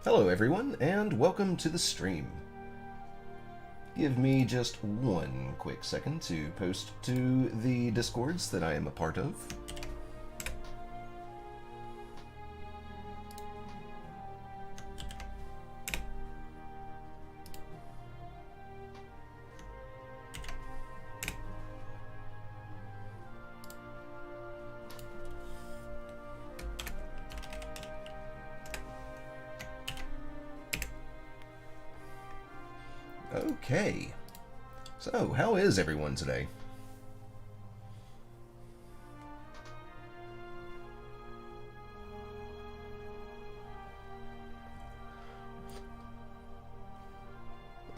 Hello everyone, and welcome to the stream. Give me just one quick second to post to the Discords that I am a part of. Okay, so how is everyone today?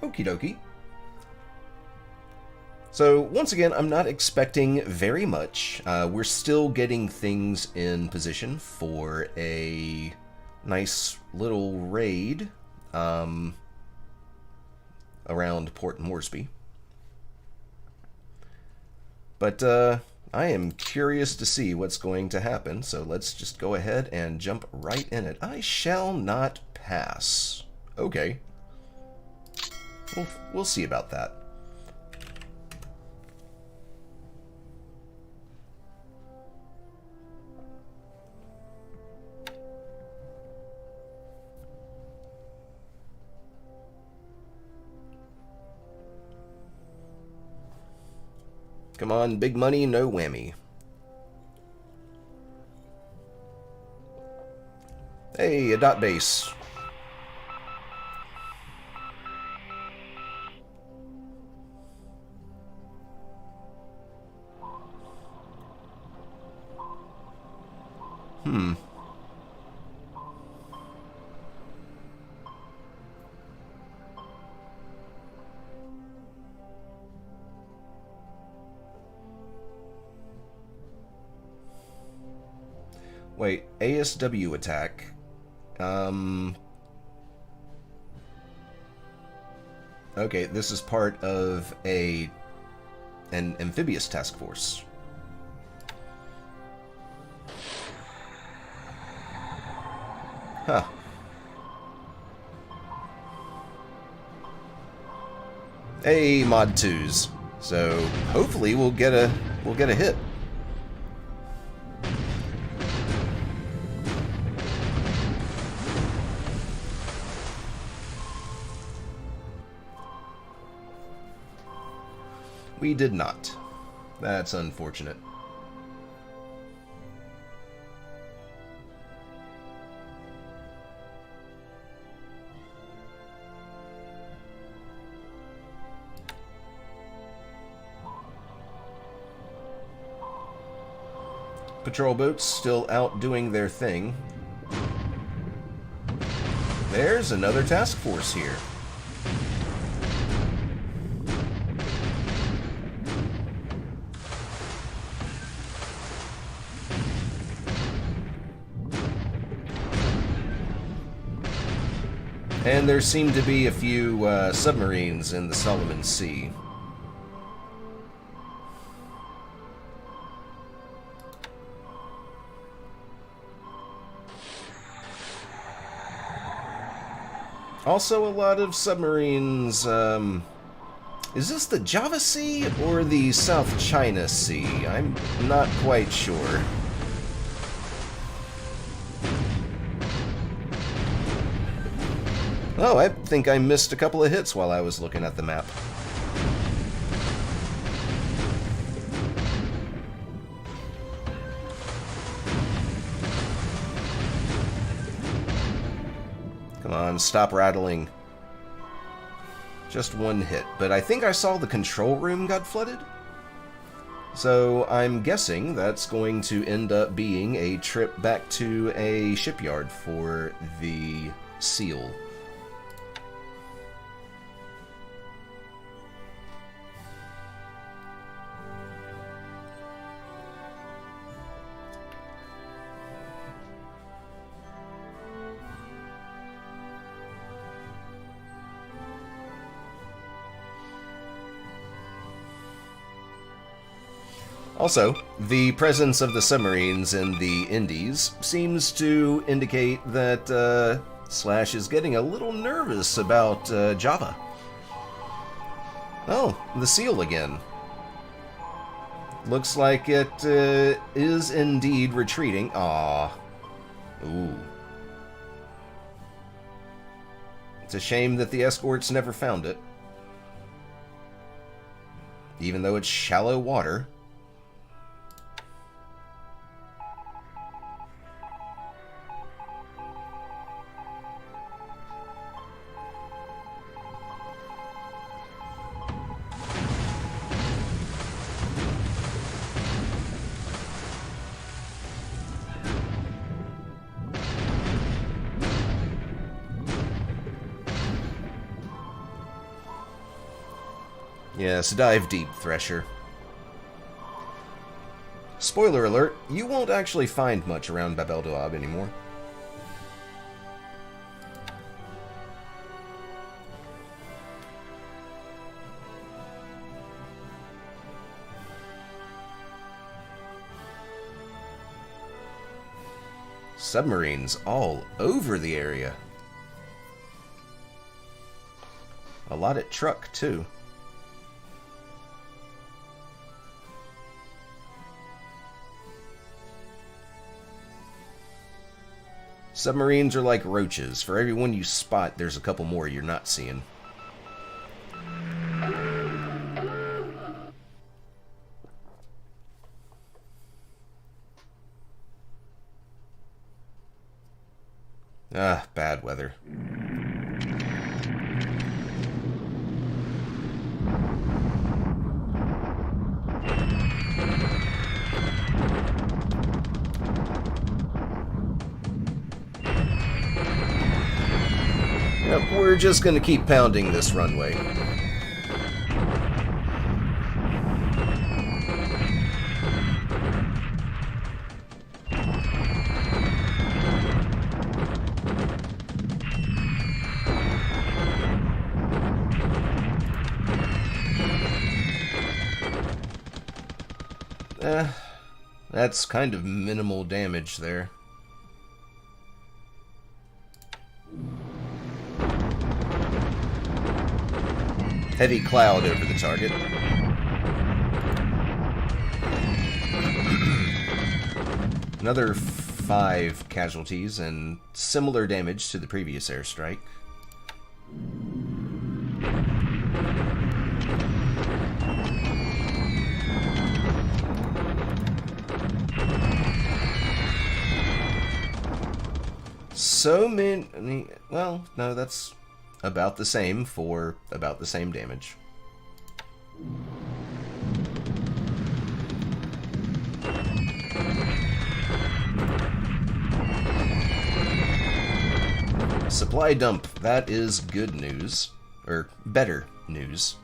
Okie dokie. So once again, I'm not expecting very much. We're still getting things in position for a nice little raid. Around Port Moresby. But I am curious to see what's going to happen, so let's just go ahead and jump right in it. I shall not pass. Okay. We'll see about that. Come on, big money, no whammy. Hey, a dot base. Wait, ASW attack. Okay, this is part of an amphibious task force. Huh. Hey, mod 2s. So hopefully we'll get a hit. We did not. That's unfortunate. Patrol boats still out doing their thing. There's another task force here. And there seem to be a few submarines in the Solomon Sea. Also a lot of submarines, is this the Java Sea or the South China Sea? I'm not quite sure. Oh, I think I missed a couple of hits while I was looking at the map. Come on, stop rattling. Just one hit, but I think I saw the control room got flooded. So I'm guessing that's going to end up being a trip back to a shipyard for the SEAL. Also, the presence of the submarines in the Indies seems to indicate that Slash is getting a little nervous about Java. Oh, the seal again. Looks like it is indeed retreating. Ah, ooh. It's a shame that the escorts never found it. Even though it's shallow water. Yes, dive deep, Thresher. Spoiler alert, you won't actually find much around Bab el Duab anymore. Submarines all over the area. A lot at truck, too. Submarines are like roaches. For every one you spot, there's a couple more you're not seeing. Ah, bad weather. Yep, we're just gonna keep pounding this runway. That's kind of minimal damage there. Heavy cloud over the target. Another 5 casualties and similar damage to the previous airstrike. So many... Well, no, that's about the same for about the same damage. Supply dump. That is good news. Or better news.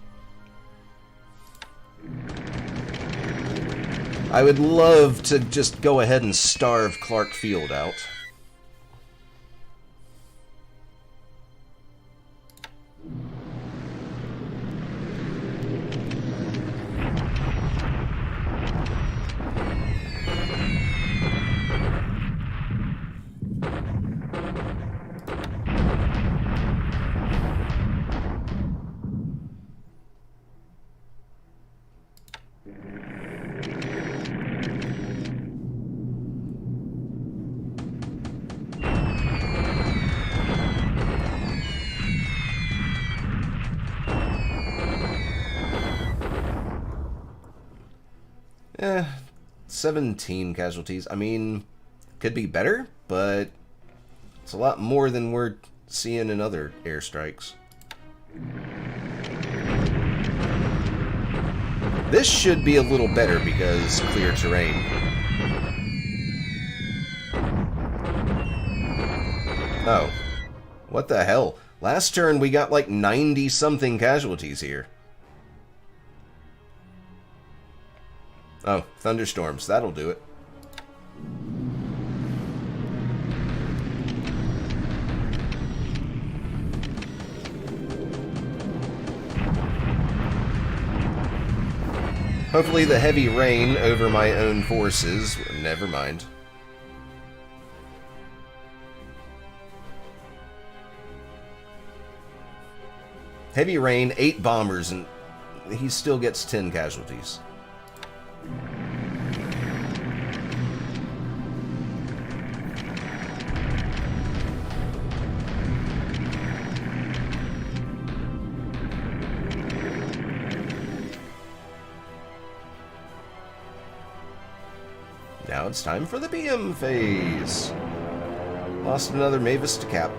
I would love to just go ahead and starve Clark Field out. Eh, 17 casualties. I mean, could be better, but it's a lot more than we're seeing in other airstrikes. This should be a little better because clear terrain. Oh, what the hell? Last turn we got like 90-something casualties here. Oh, thunderstorms. That'll do it. Hopefully the heavy rain over my own forces... Never mind. Heavy rain, 8 bombers, and he still gets 10 casualties. Now it's time for the PBEM phase. Lost another Mavis to Cap.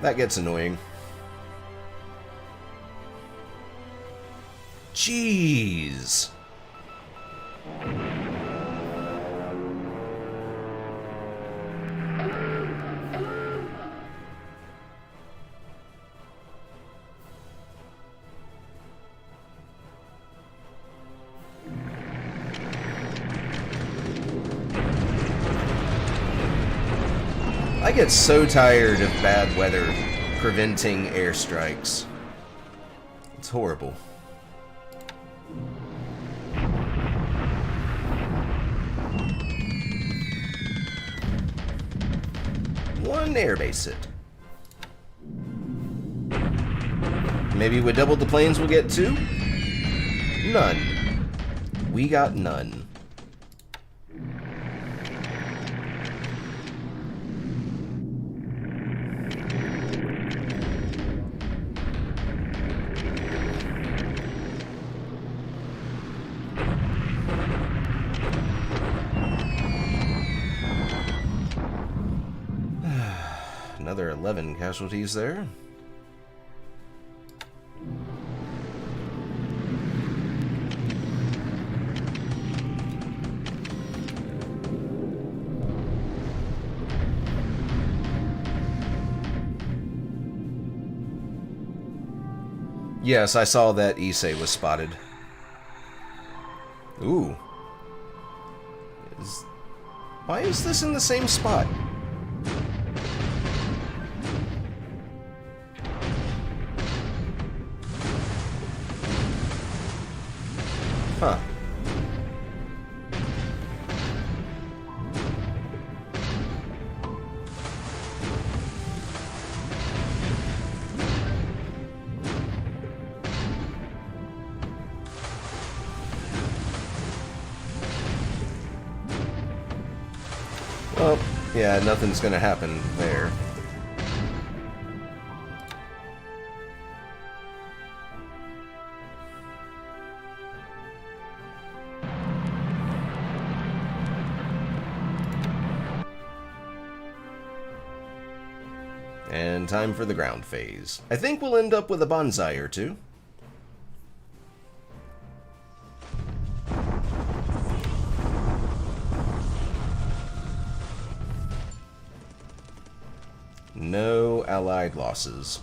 That gets annoying. Jeez. I get so tired of bad weather preventing airstrikes. It's horrible. One airbase hit. Maybe with double the planes we'll get 2? None. We got none. Another 11 casualties there. Yes, I saw that Issei was spotted. Ooh. Why is this in the same spot? Huh. Well, yeah, nothing's gonna happen there. And time for the ground phase. I think we'll end up with a bonsai or two. No allied losses.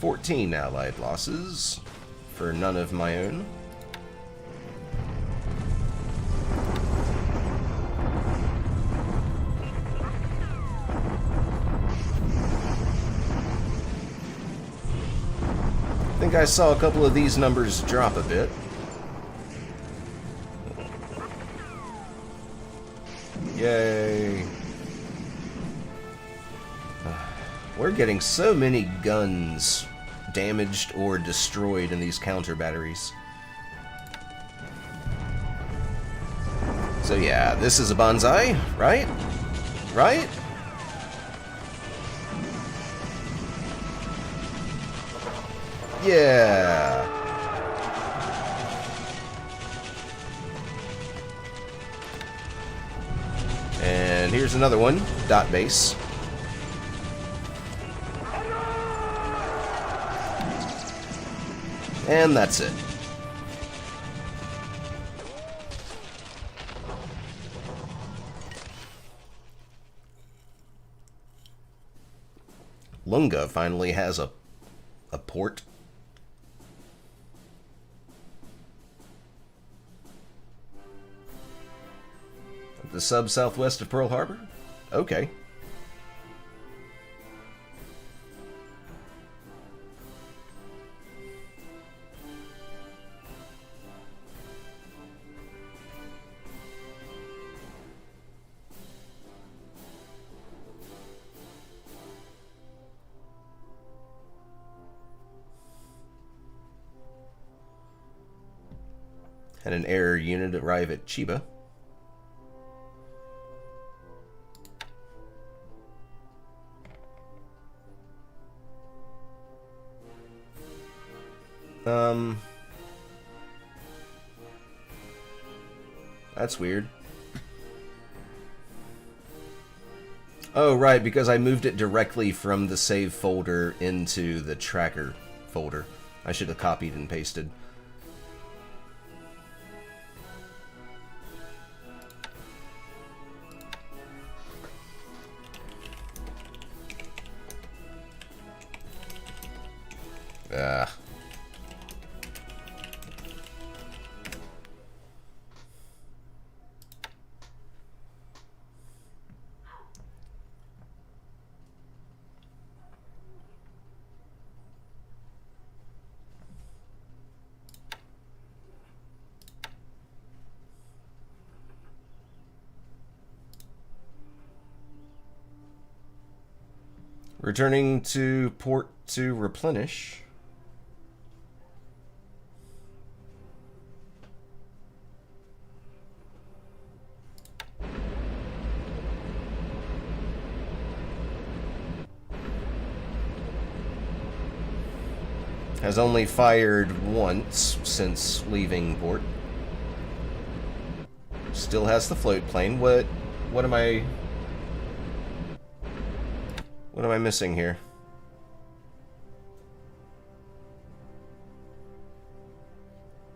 "14 allied losses for none of my own. I think I saw a couple of these numbers drop a bit. Yay. We're getting so many guns damaged or destroyed in these counter batteries. So yeah, this is a bonsai, right? Right? Yeah. And here's another one, dot base. And that's it. Lunga finally has a port. The sub-southwest of Pearl Harbor? Okay. Had an air unit arrive at Chiba. That's weird. Oh, right, because I moved it directly from the save folder into the tracker folder. I should have copied and pasted. Ah. Returning to port to replenish. Has only fired once since leaving port. Still has the float plane. What am I missing here?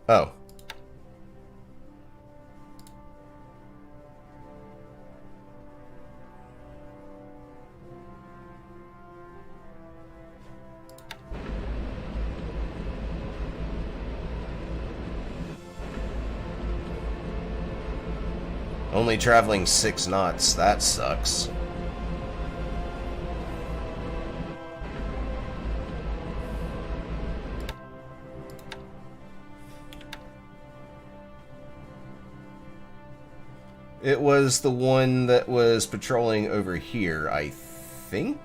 Oh. Only traveling 6 knots. That sucks. It was the one that was patrolling over here, I think?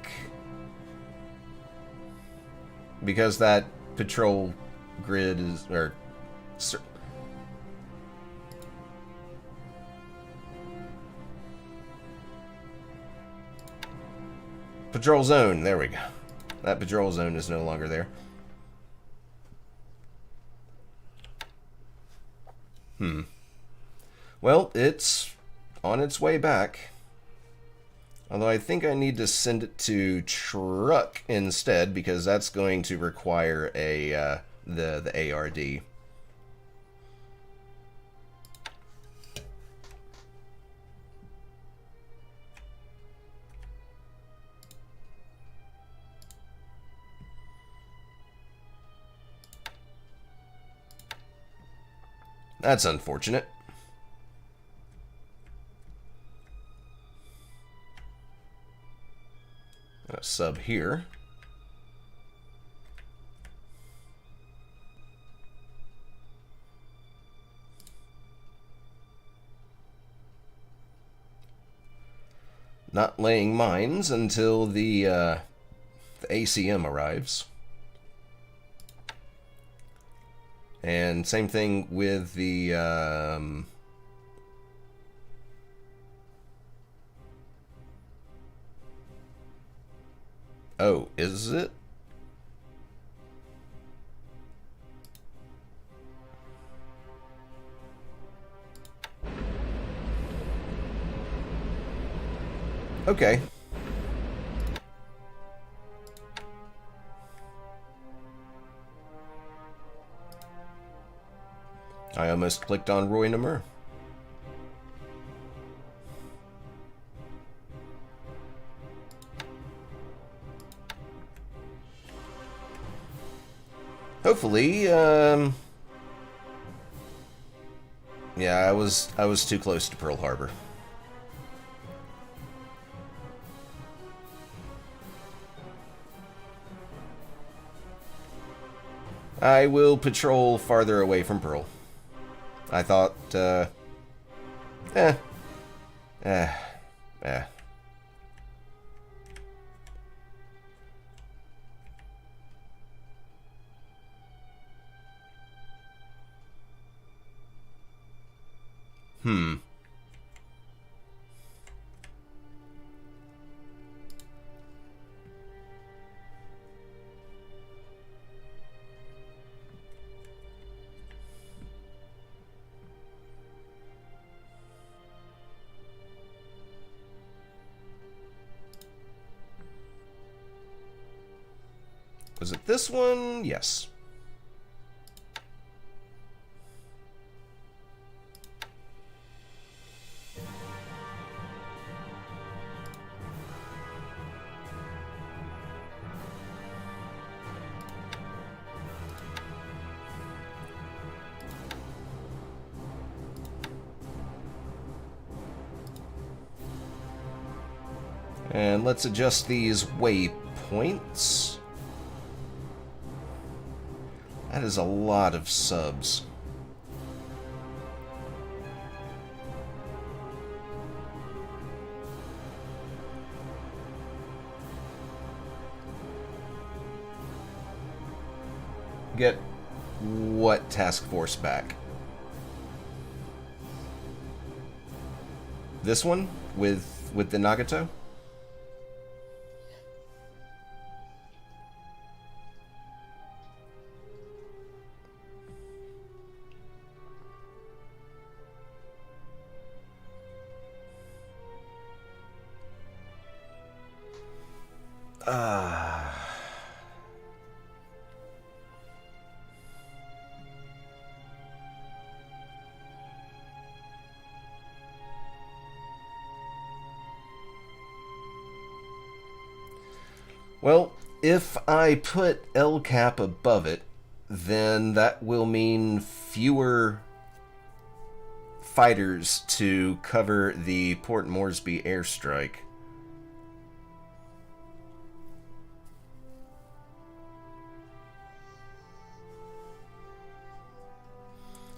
Because that patrol grid is... or... patrol zone, there we go. That patrol zone is no longer there. Well, it's on its way back. Although I think I need to send it to truck instead, because that's going to require a the ARD. That's unfortunate. A sub here. Not laying mines until the ACM arrives. And same thing with the oh, is it? Okay. I almost clicked on Roy Namur. Hopefully, yeah, I was too close to Pearl Harbor. I will patrol farther away from Pearl. I thought, eh. Hmm. Was it this one? Yes. And let's adjust these waypoints. That is a lot of subs. Get what task force back? This one with the Nagato? Well, if I put L cap above it, then that will mean fewer fighters to cover the Port Moresby airstrike.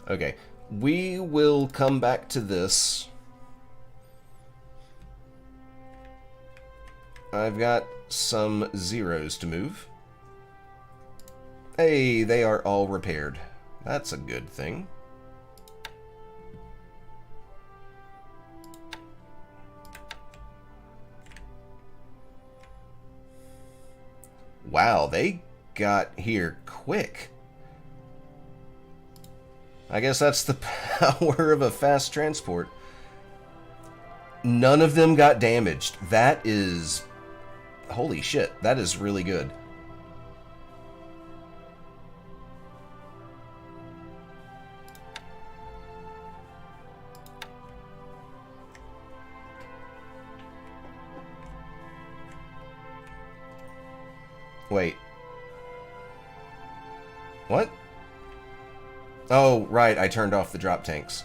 Okay, we will come back to this. I've got some zeros to move. Hey, they are all repaired. That's a good thing. Wow, they got here quick. I guess that's the power of a fast transport. None of them got damaged. That is... holy shit, that is really good. Wait. What? Oh, right, I turned off the drop tanks.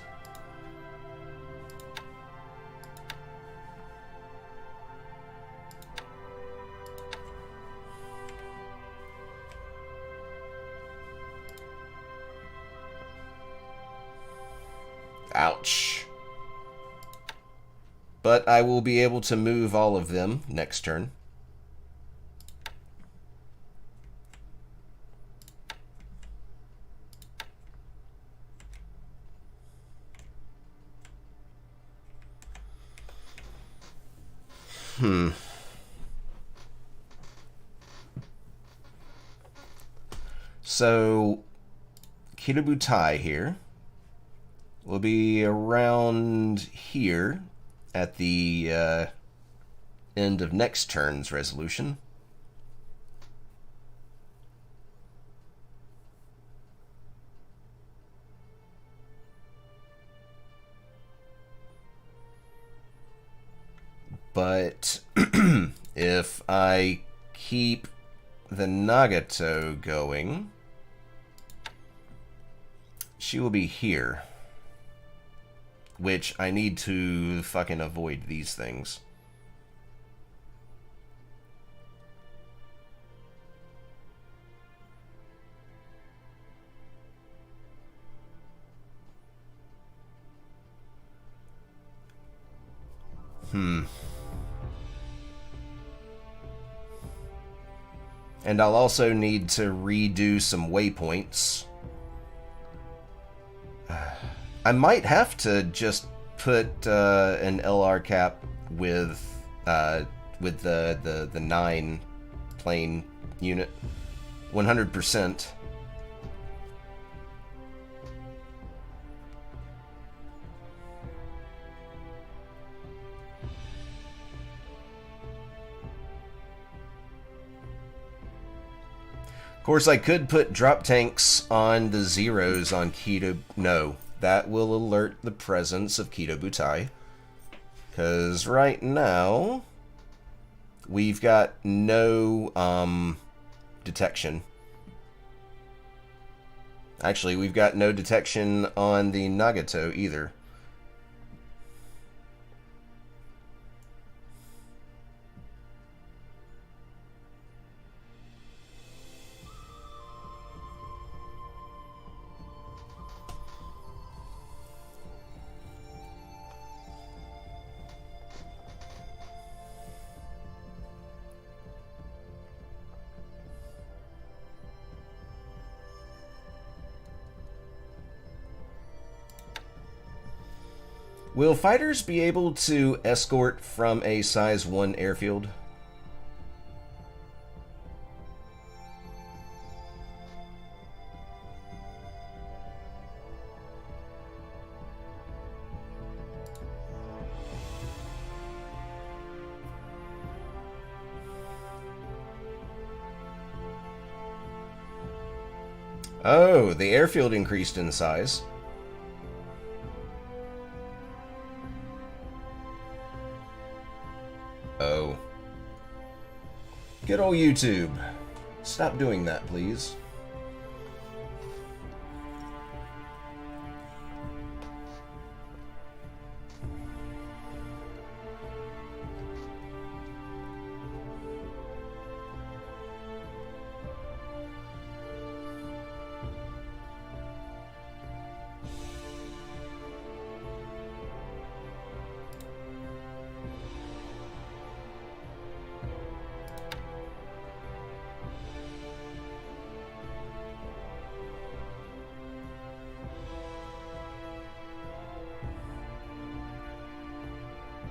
Ouch. But I will be able to move all of them next turn. So, Kirabutai here will be around here at the end of next turn's resolution. But if I keep the Nagato going, she will be here. Which I need to fucking avoid these things. And I'll also need to redo some waypoints. I might have to just put an LR cap with the 9 plane unit, 100%. Of course, I could put drop tanks on the zeros on Keto. No, that will alert the presence of Keto Butai. Because right now, we've got no detection. Actually, we've got no detection on the Nagato either. Will fighters be able to escort from a size 1 airfield? Oh, the airfield increased in size. Oh. Good old YouTube. Stop doing that, please.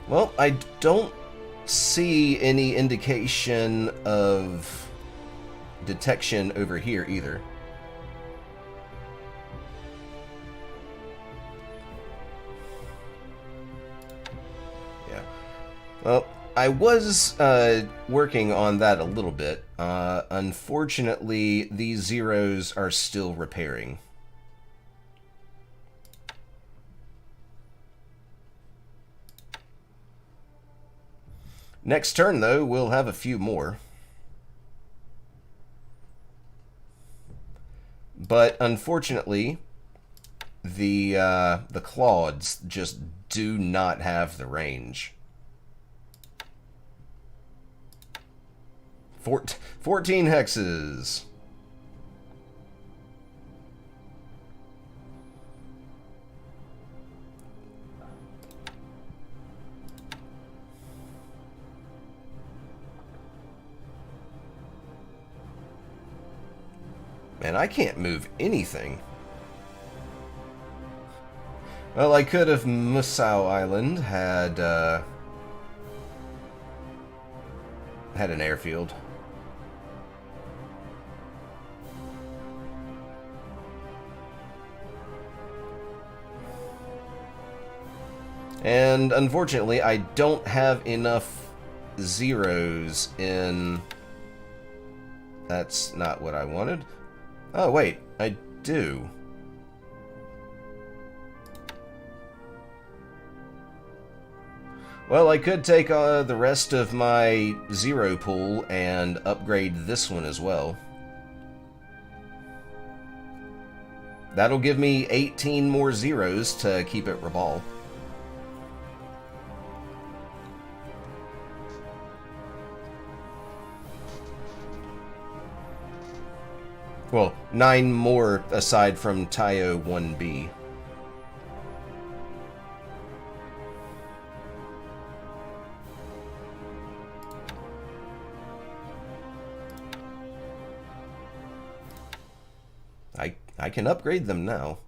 Well, I don't see any indication of detection over here either. Yeah. Well, I was working on that a little bit. Unfortunately, these zeros are still repairing. Next turn, though, we'll have a few more. But unfortunately, the Claudes just do not have the range. 14 hexes. Man, I can't move anything. Well, I could have Musou Island had an airfield. And unfortunately, I don't have enough zeros in... That's not what I wanted. Oh, wait, I do. Well, I could take the rest of my zero pool and upgrade this one as well. That'll give me 18 more zeros to keep it Raval. Well, 9 more aside from Taio 1B. I can upgrade them now.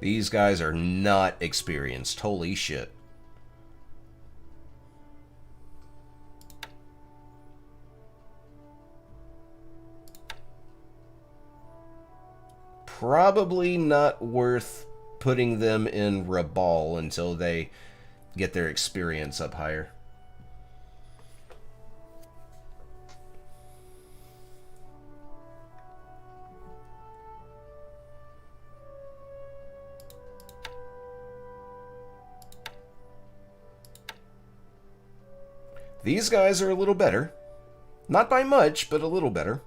These guys are not experienced. Holy shit. Probably not worth putting them in Rabal until they get their experience up higher. These guys are a little better. Not by much, but a little better.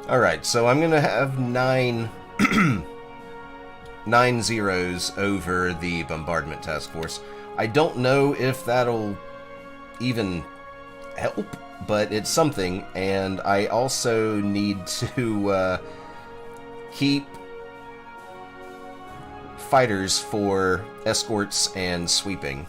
Alright, so I'm going to have 9 zeros over the bombardment task force. I don't know if that'll even help, but it's something, and I also need to keep fighters for escorts and sweeping.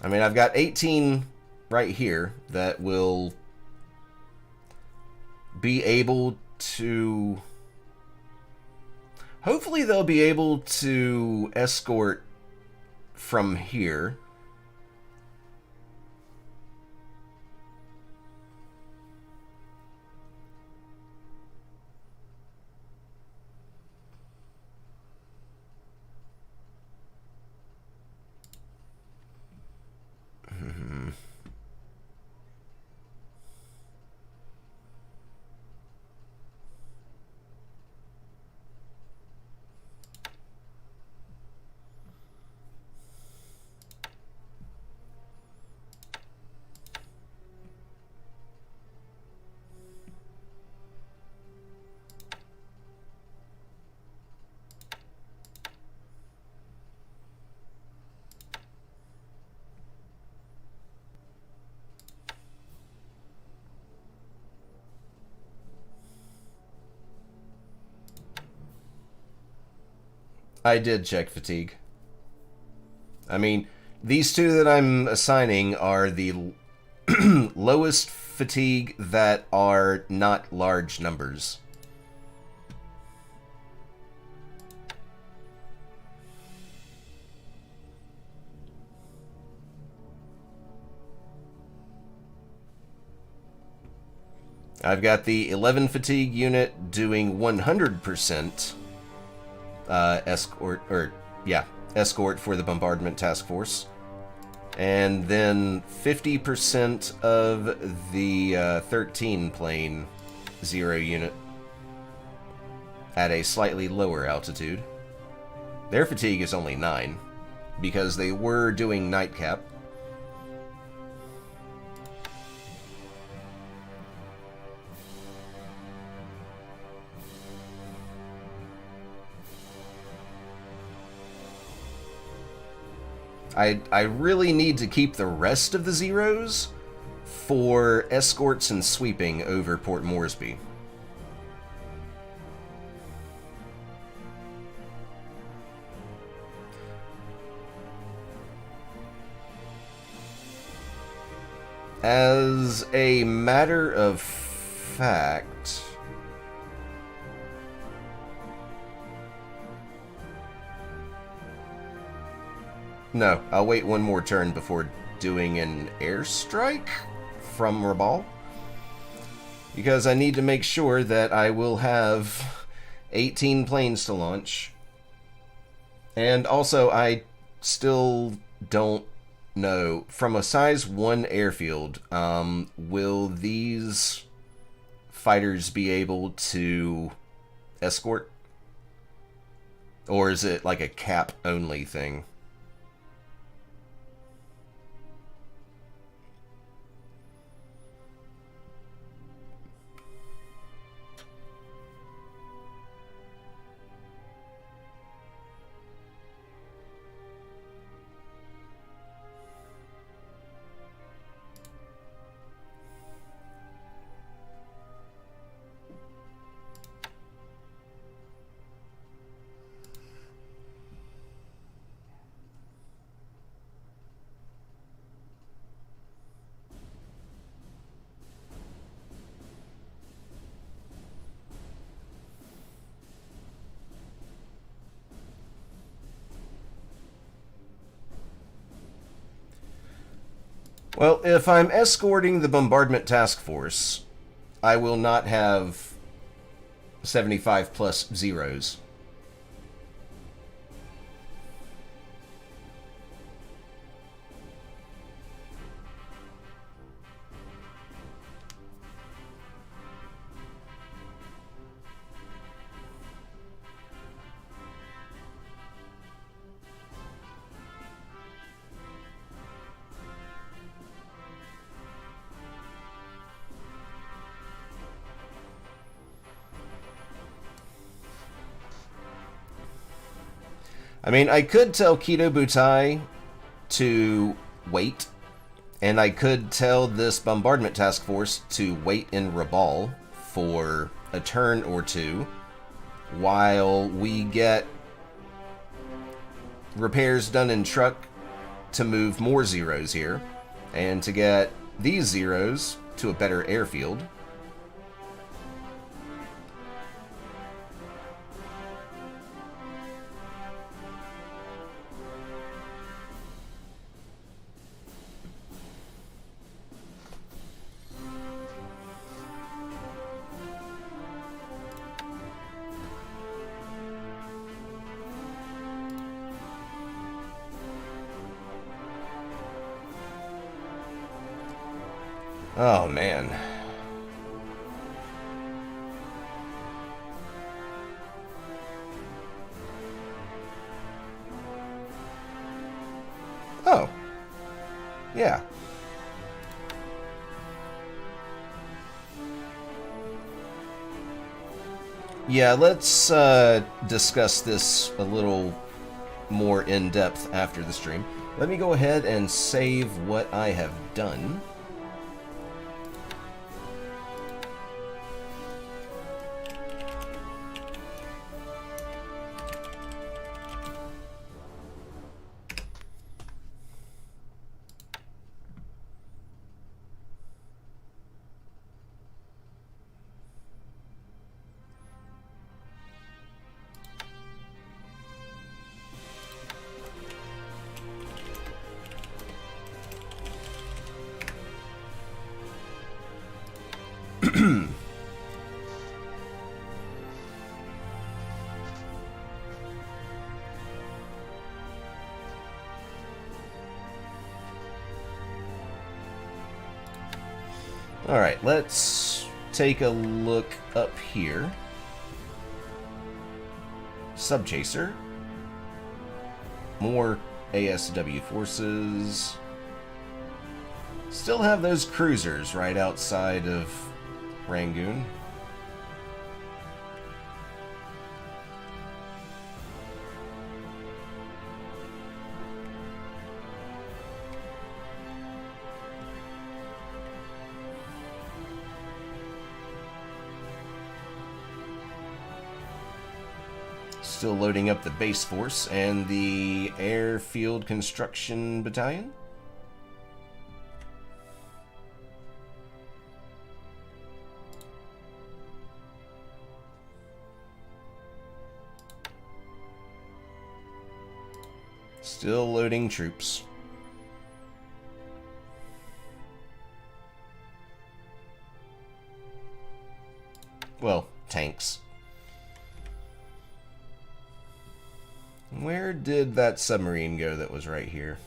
I mean, I've got 18 right here that will be able to... Hopefully they'll be able to escort from here. I did check fatigue. I mean, these two that I'm assigning are the lowest fatigue that are not large numbers. I've got the 11 fatigue unit doing 100% escort for the bombardment task force, and then 50% of the 13 plane 0 unit at a slightly lower altitude. Their fatigue is only 9 because they were doing nightcap. I really need to keep the rest of the zeros for escorts and sweeping over Port Moresby. As a matter of fact... No, I'll wait one more turn before doing an airstrike from Rabal. Because I need to make sure that I will have 18 planes to launch. And also, I still don't know. From a size 1 airfield, will these fighters be able to escort? Or is it like a cap-only thing? Well, if I'm escorting the bombardment task force, I will not have 75 plus zeros. I mean, I could tell Kido Butai to wait, and I could tell this bombardment task force to wait in Rabal for a turn or two while we get repairs done in truck to move more zeros here, and to get these zeros to a better airfield. Oh, man. Oh. Yeah. Yeah, let's discuss this a little more in depth after the stream. Let me go ahead and save what I have done. Alright, let's take a look up here. Subchaser. More ASW forces. Still have those cruisers right outside of Rangoon. Still loading up the base force and the airfield construction battalion. Still loading troops. Well, tanks. Where did that submarine go that was right here?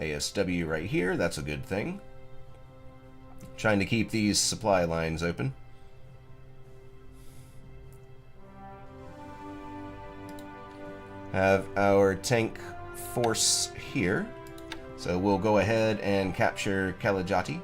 ASW right here, that's a good thing. Trying to keep these supply lines open. Have our tank force here. So we'll go ahead and capture Khalidhati.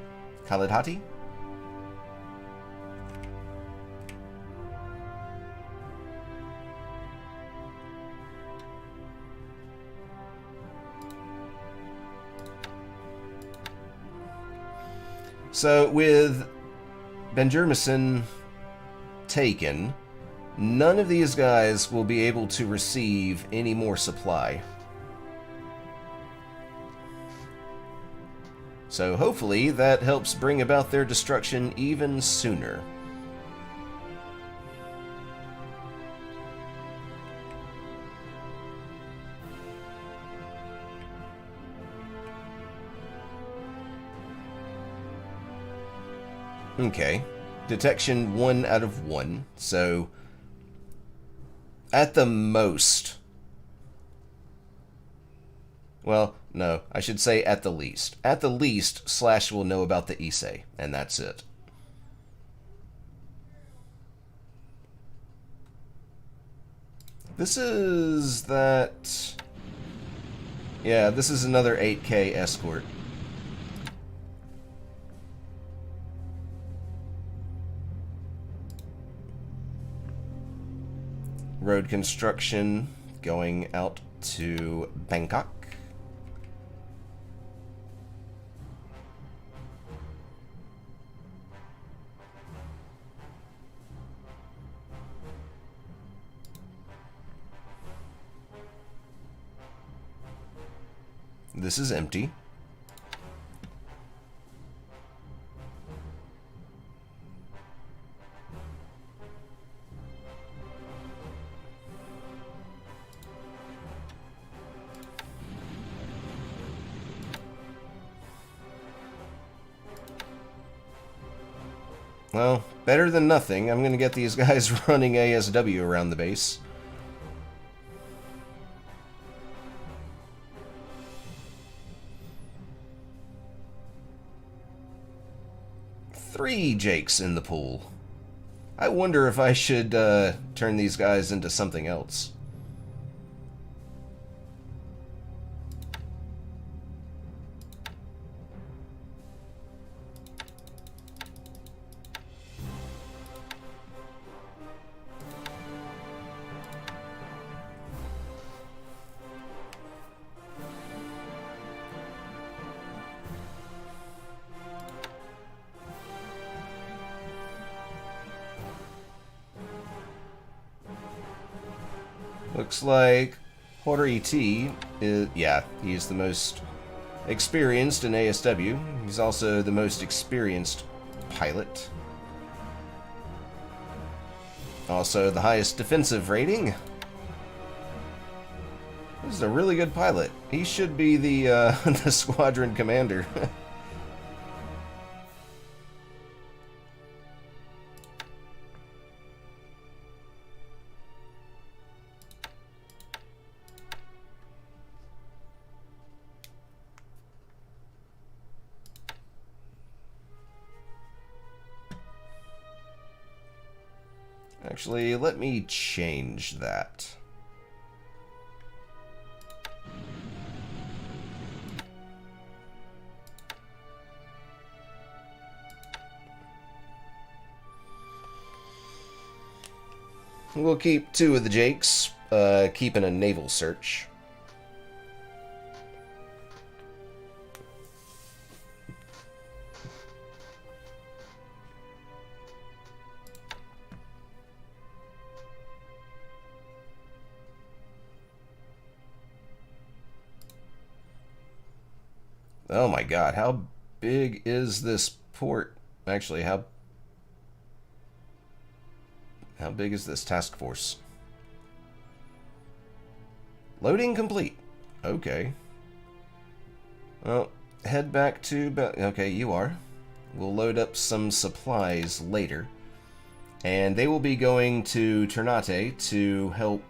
So with Banjarmasin taken, none of these guys will be able to receive any more supply. So hopefully that helps bring about their destruction even sooner. Okay. Detection 1 out of 1. So at the most... Well, no, I should say at the least. At the least, Slash will know about the Issei, and that's it. This is that... Yeah, this is another 8K escort. Road construction going out to Bangkok. This is empty. Well, better than nothing. I'm going to get these guys running ASW around the base. Three Jakes in the pool. I wonder if I should turn these guys into something else. Looks like Horder ET is, yeah, he's the most experienced in ASW. He's also the most experienced pilot. Also the highest defensive rating. This is a really good pilot. He should be the the squadron commander. Actually, let me change that. We'll keep two of the Jakes, keeping a naval search. Oh my god, how big is this port? Actually, how... How big is this task force? Loading complete. Okay. Well, head back to... Okay, you are. We'll load up some supplies later. And they will be going to Ternate to help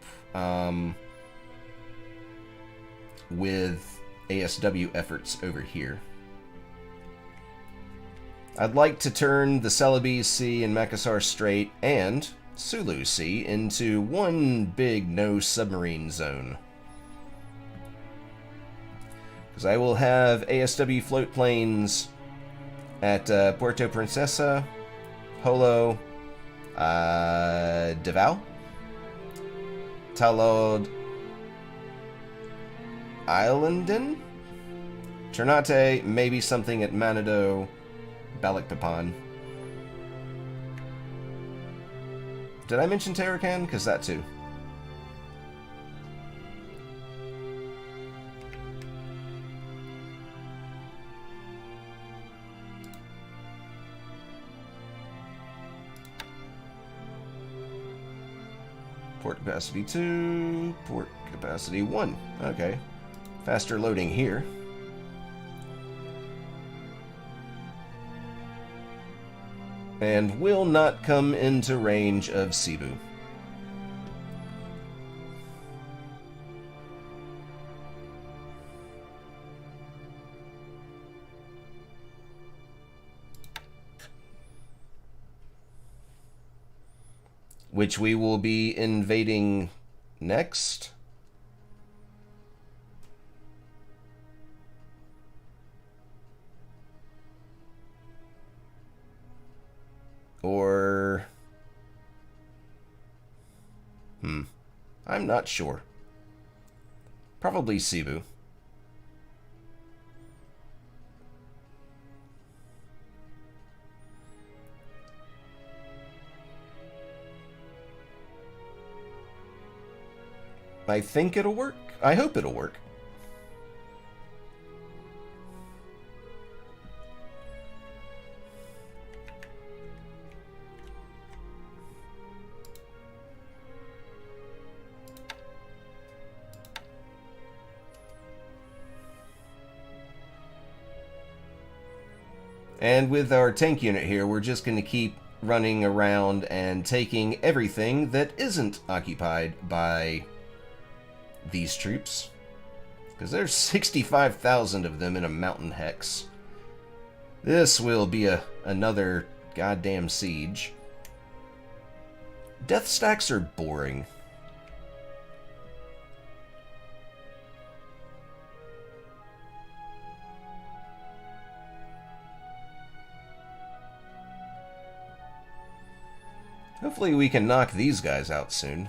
with ASW efforts over here. I'd like to turn the Celebes Sea and Makassar Strait and Sulu Sea into one big no-submarine zone. Because I will have ASW float planes at Puerto Princesa, Holo, Davao, Talod Islanden, Ternate, maybe something at Manado, Balikpapan. Did I mention Tarakan? Because that too. Port capacity 2, port capacity 1. Okay. Faster loading here. And will not come into range of Cebu. Which we will be invading next. Or... I'm not sure. Probably Cebu. I think it'll work. I hope it'll work. And with our tank unit here, we're just going to keep running around and taking everything that isn't occupied by these troops. Because there's 65,000 of them in a mountain hex. This will be another goddamn siege. Death stacks are boring. Hopefully we can knock these guys out soon.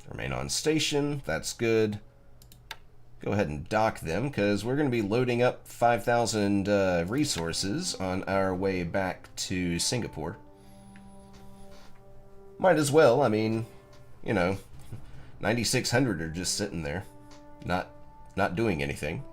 Remain on station, that's good. Go ahead and dock them, because we're going to be loading up 5,000 resources on our way back to Singapore. Might as well, I mean, you know, 9,600 are just sitting there, not doing anything.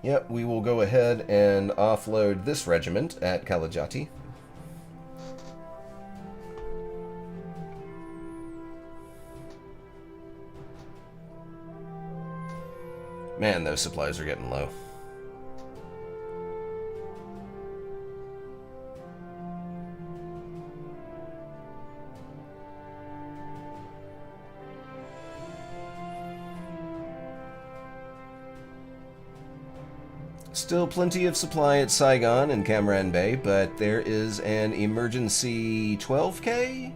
Yep, we will go ahead and offload this regiment at Kalajati. Man, those supplies are getting low. Still plenty of supply at Saigon and Camaran Bay, but there is an emergency 12K?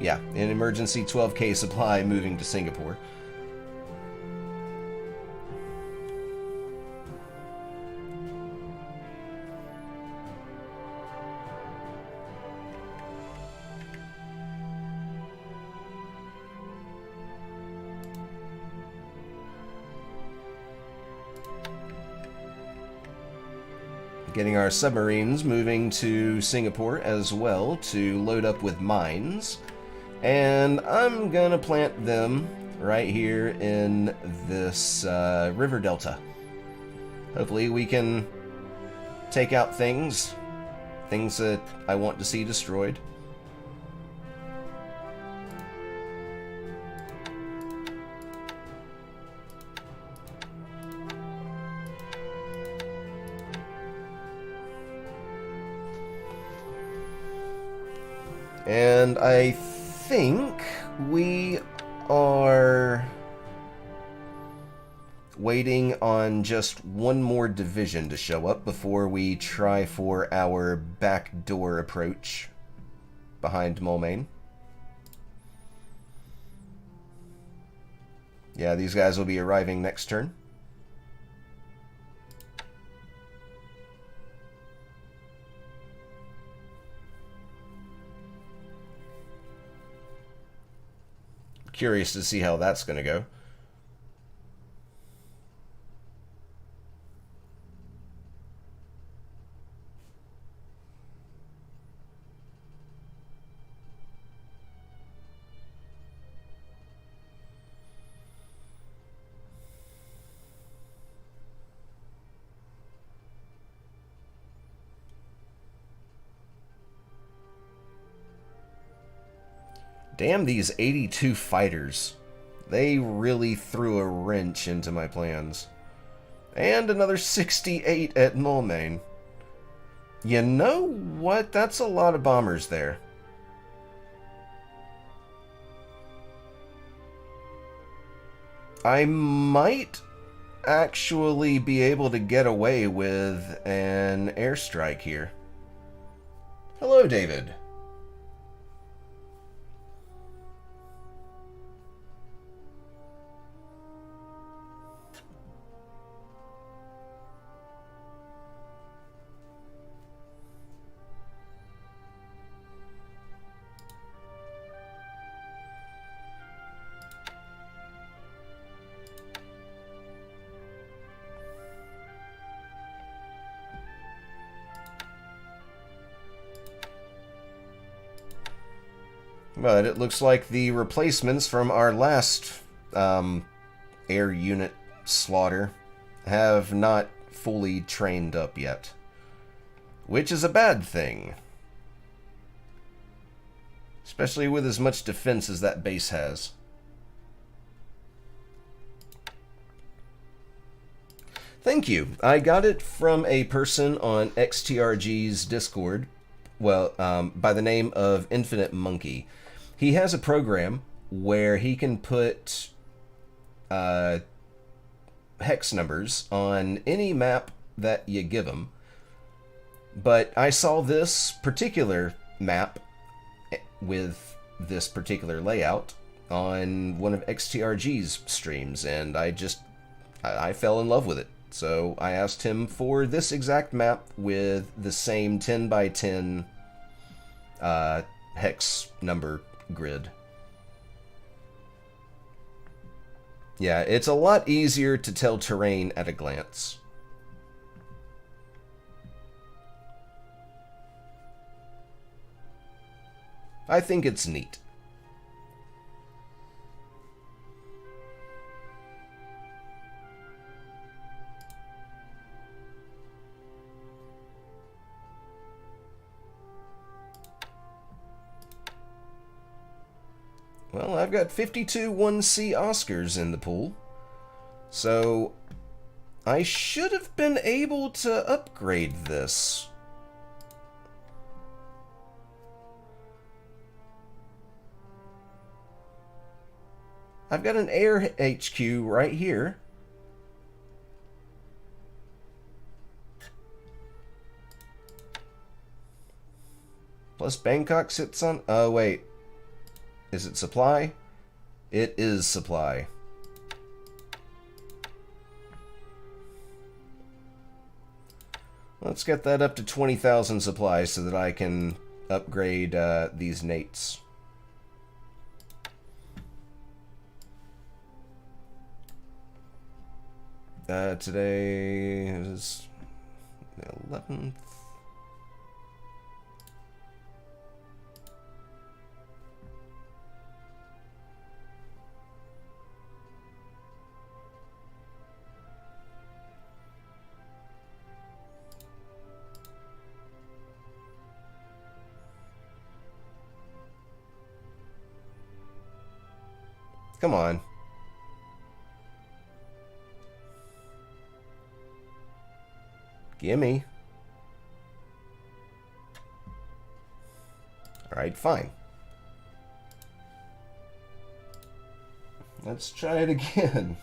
Yeah, an emergency 12K supply moving to Singapore. Getting our submarines moving to Singapore as well to load up with mines. And I'm gonna plant them right here in this river delta. Hopefully we can take out things that I want to see destroyed. And I think we are waiting on just one more division to show up before we try for our backdoor approach behind Moulmein. Yeah, these guys will be arriving next turn. Curious to see how that's going to go. Damn these 82 fighters. They really threw a wrench into my plans. And another 68 at Moulmein. You know what? That's a lot of bombers there. I might actually be able to get away with an airstrike here. Hello, David. But it looks like the replacements from our last air unit slaughter have not fully trained up yet. Which is a bad thing. Especially with as much defense as that base has. Thank you. I got it from a person on XTRG's Discord, well, by the name of Infinite Monkey. He has a program where he can put hex numbers on any map that you give him. But I saw this particular map with this particular layout on one of XTRG's streams, and I fell in love with it. So I asked him for this exact map with the same 10 by 10 hex number grid. Yeah, it's a lot easier to tell terrain at a glance. I think it's neat. Well, I've got 52 1C Oscars in the pool, so I should have been able to upgrade this. I've got an air HQ right here. Plus Bangkok sits on... Oh, wait. Is it supply? It is supply. Let's get that up to 20,000 supplies so that I can upgrade these nates. Today is the 11th. Come on. Gimme. Alright, fine. Let's try it again.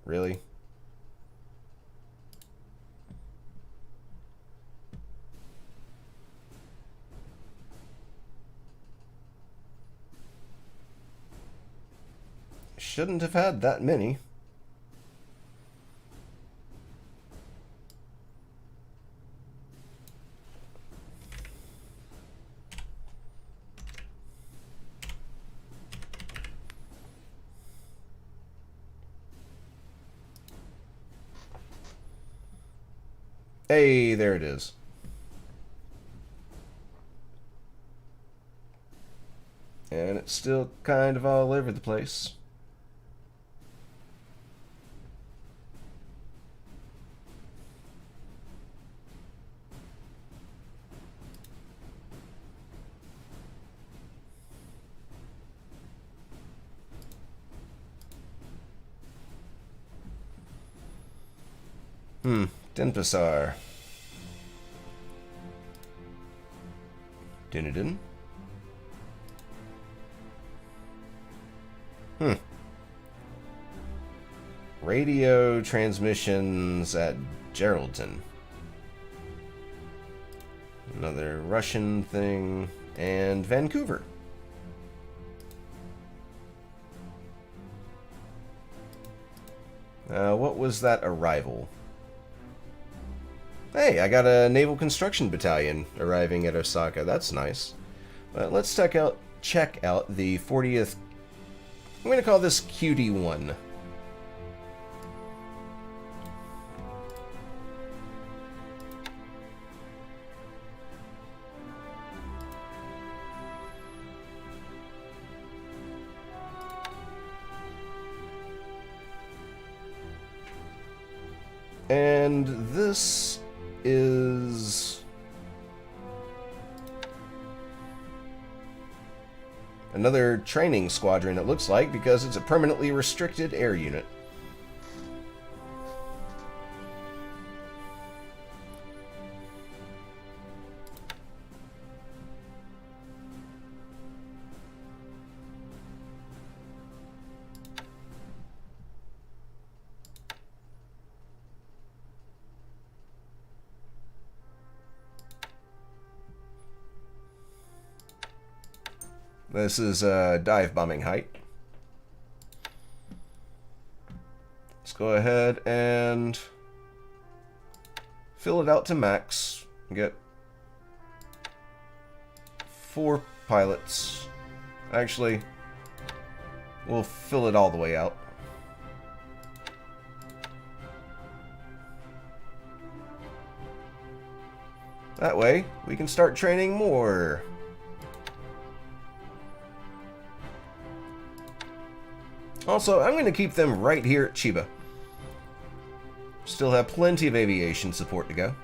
Really? Shouldn't have had that many. Hey, there it is. And it's still kind of all over the place. Denpasar. Dunedin. Radio transmissions at Geraldton. Another Russian thing. And Vancouver. What was that arrival? Hey, I got a Naval Construction Battalion arriving at Osaka. That's nice. But let's check out the 40th... I'm going to call this QD1. And this is another training squadron, it looks like, because it's a permanently restricted air unit. This is dive bombing height. Let's go ahead and fill it out to max. Get 4 pilots. Actually, we'll fill it all the way out. That way, we can start training more. Also, I'm going to keep them right here at Chiba. Still have plenty of aviation support to go.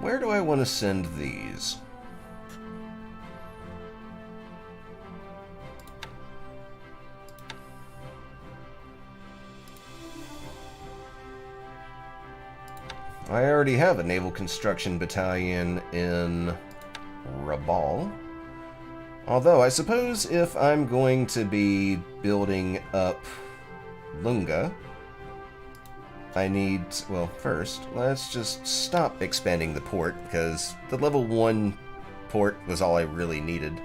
Where do I want to send these? I already have a naval construction battalion in Rabaul. Although, I suppose if I'm going to be building up Lunga, I need... well, first, let's just stop expanding the port, because the level 1 port was all I really needed.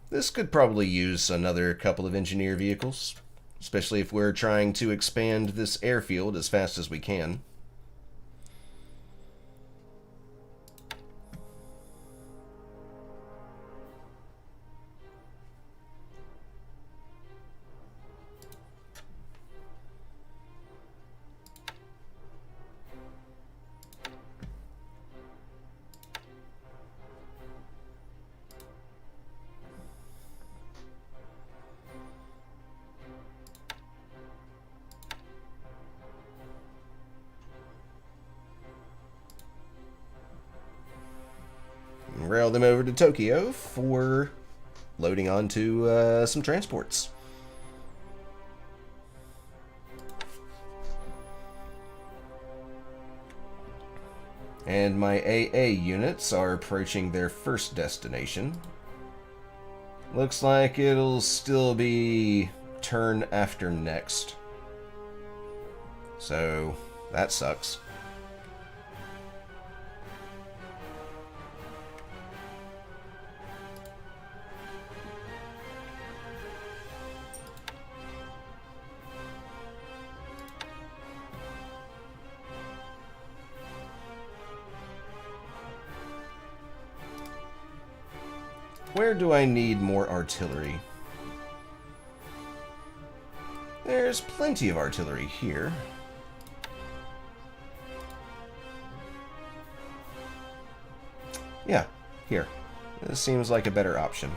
This could probably use another couple of engineer vehicles, especially if we're trying to expand this airfield as fast as we can. Rail them over to Tokyo for loading onto some transports. And my AA units are approaching their first destination. Looks like it'll still be turn after next. So, that sucks. Where do I need more artillery? There's plenty of artillery here. Yeah, here. This seems like a better option.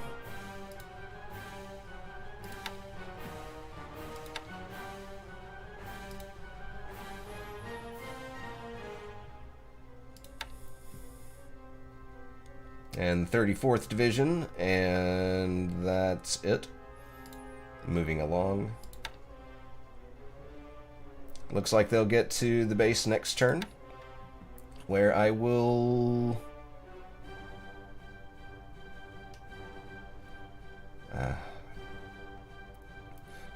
And 34th Division, and that's it. Moving along. Looks like they'll get to the base next turn, where I will...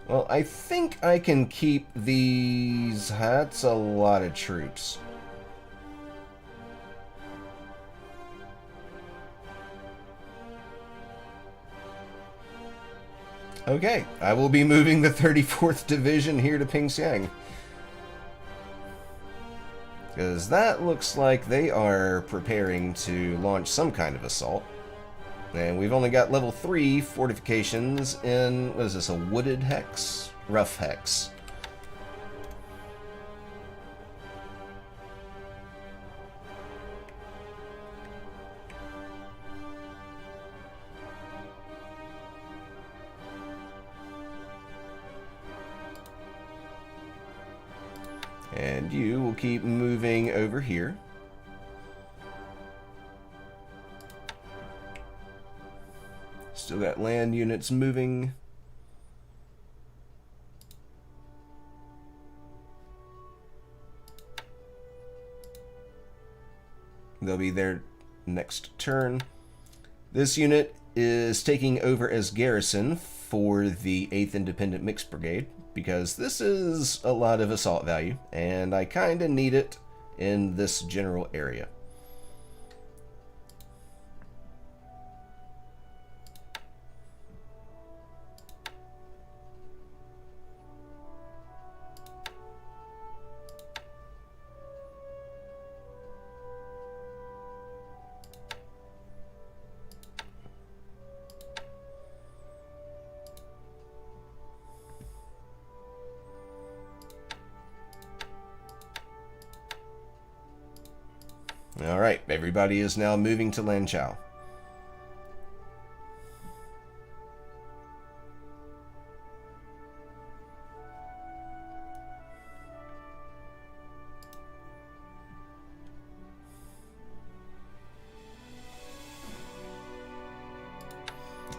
well, I think I can keep these... that's a lot of troops. Okay, I will be moving the 34th Division here to Pingxiang. Because that looks like they are preparing to launch some kind of assault. And we've only got level 3 fortifications in, what is this, a wooded hex? Rough hex. And you will keep moving over here. Still got land units moving. They'll be there next turn. This unit is taking over as garrison for the 8th Independent Mixed Brigade, because this is a lot of assault value, and I kinda need it in this general area. Alright, everybody is now moving to Lanchao.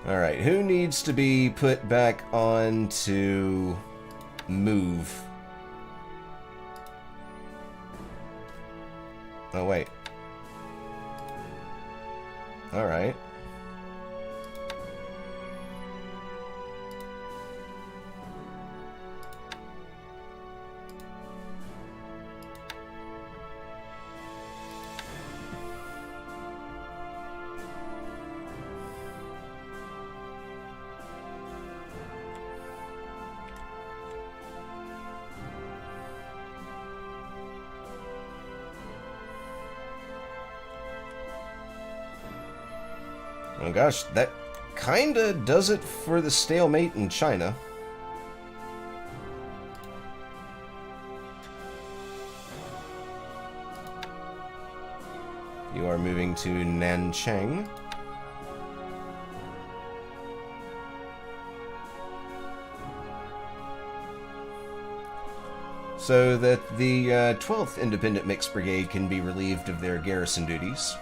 Alright, who needs to be put back on to move? Oh, wait. Alright. Oh gosh, that kinda does it for the stalemate in China. You are moving to Nanchang. So that the 12th Independent Mixed Brigade can be relieved of their garrison duties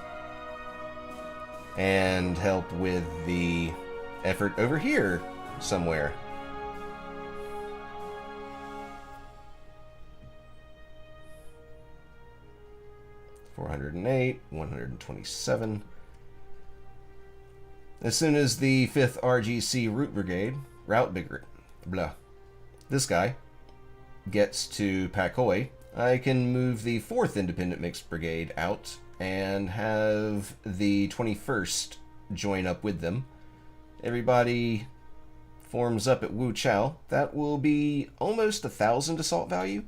and help with the effort over here somewhere. (408), 127. As soon as the 5th RGC this guy gets to Pakoi, I can move the 4th Independent Mixed Brigade out and have the 21st join up with them. Everybody forms up at Wu Chao. That will be almost 1,000 assault value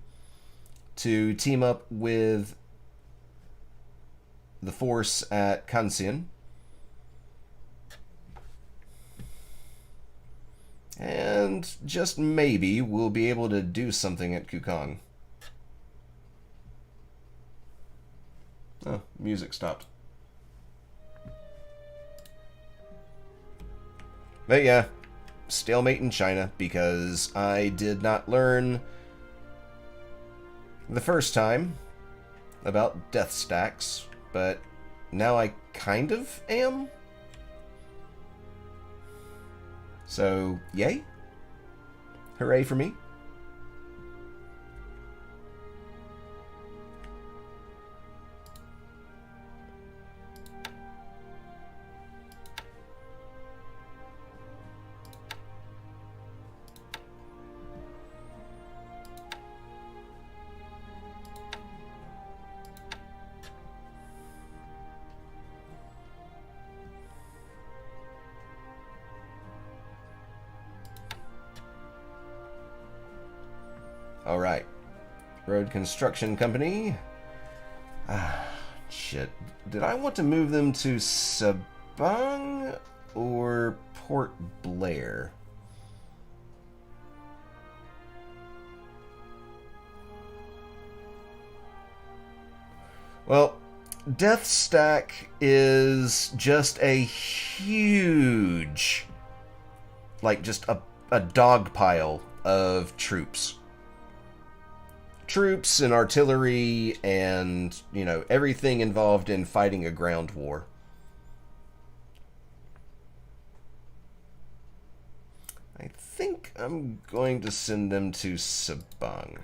to team up with the force at Kanxian. And just maybe we'll be able to do something at Kukong. Oh, music stopped. But yeah, stalemate in China because I did not learn the first time about death stacks, but now I kind of am. So, yay. Hooray for me. Alright. Road Construction Company. Ah, shit. Did I want to move them to Sabang or Port Blair? Well, Death Stack is just a huge, like just a dog pile of troops. Troops and artillery and, you know, everything involved in fighting a ground war. I think I'm going to send them to Sabang.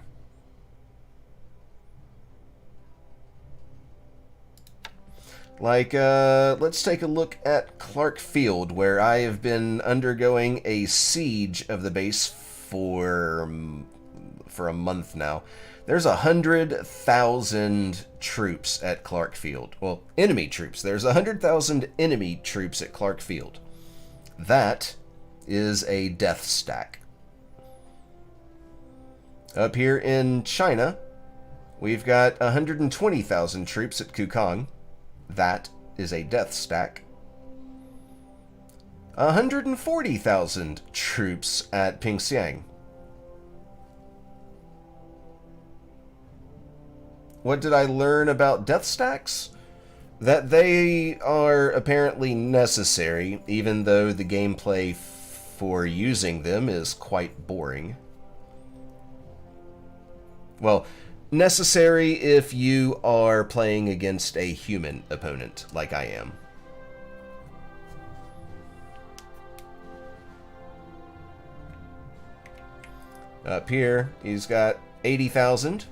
Like, let's take a look at Clark Field, where I have been undergoing a siege of the base for a month now. There's 100,000 troops at Clark Field. Well, enemy troops. There's 100,000 enemy troops at Clark Field. That is a death stack. Up here in China, we've got 120,000 troops at Kukong. That is a death stack. 140,000 troops at Pingxiang. What did I learn about death stacks? that they are apparently necessary, even though the gameplay for using them is quite boring. Well, necessary if you are playing against a human opponent, like I am. Up here, he's got 80,000.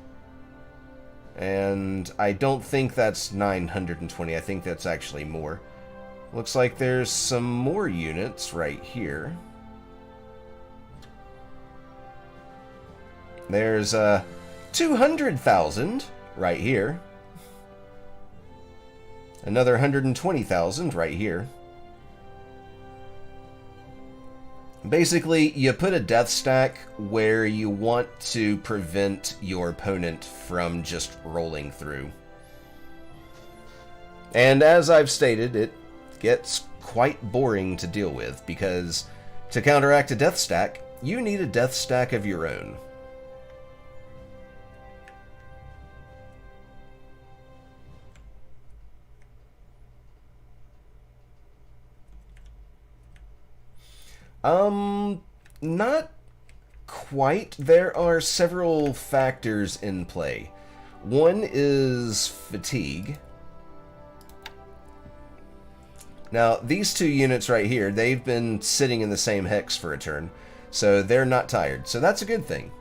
And I don't think that's 920. I think that's actually more. Looks like there's some more units right here. There's 200,000 right here. Another 120,000 right here. Basically, you put a death stack where you want to prevent your opponent from just rolling through. And as I've stated, it gets quite boring to deal with, because to counteract a death stack, you need a death stack of your own. Not quite. There are several factors in play. One is fatigue. Now, these two units right here, they've been sitting in the same hex for a turn, so they're not tired. So that's a good thing.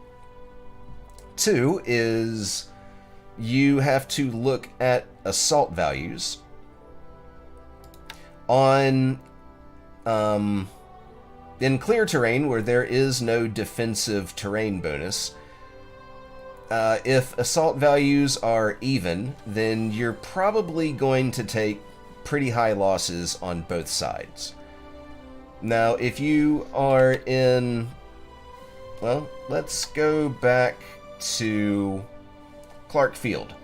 Two is you have to look at assault values. On, in clear terrain, where there is no defensive terrain bonus, if assault values are even, then you're probably going to take pretty high losses on both sides. Now, if you are in... Well, let's go back to Clark Field.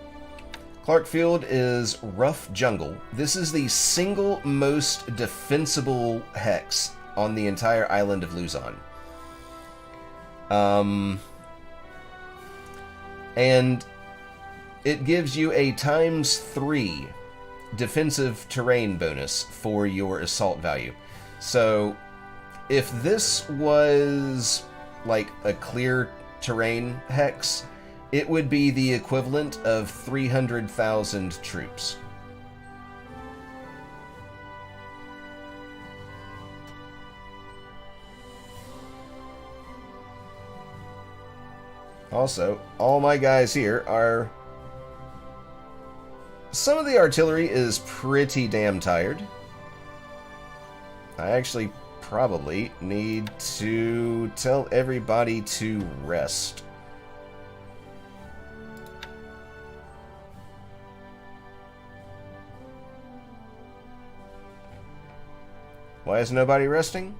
Clark Field is rough jungle. This is the single most defensible hex on the entire island of Luzon. And it gives you a ×3 defensive terrain bonus for your assault value. So if this was like a clear terrain hex, it would be the equivalent of 300,000 troops. Also, all my guys here are... Some of the artillery is pretty damn tired. I actually probably need to tell everybody to rest. Why is nobody resting?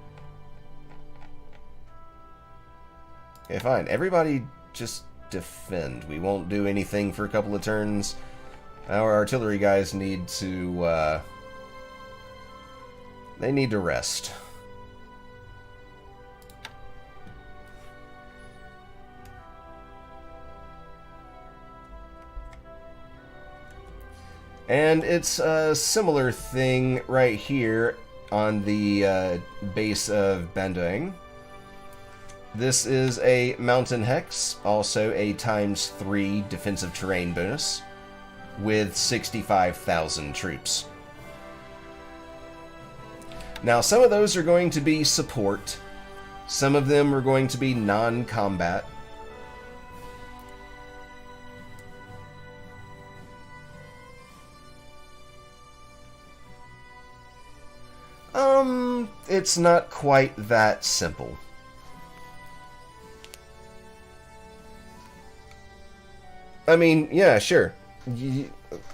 Okay, fine. Everybody just defend. We won't do anything for a couple of turns. Our artillery guys need to, they need to rest. And it's a similar thing right here on the base of Bandung. This is a mountain hex, also a ×3 defensive terrain bonus, with 65,000 troops. Now, some of those are going to be support. Some of them are going to be non-combat. It's not quite that simple. I mean, yeah, sure.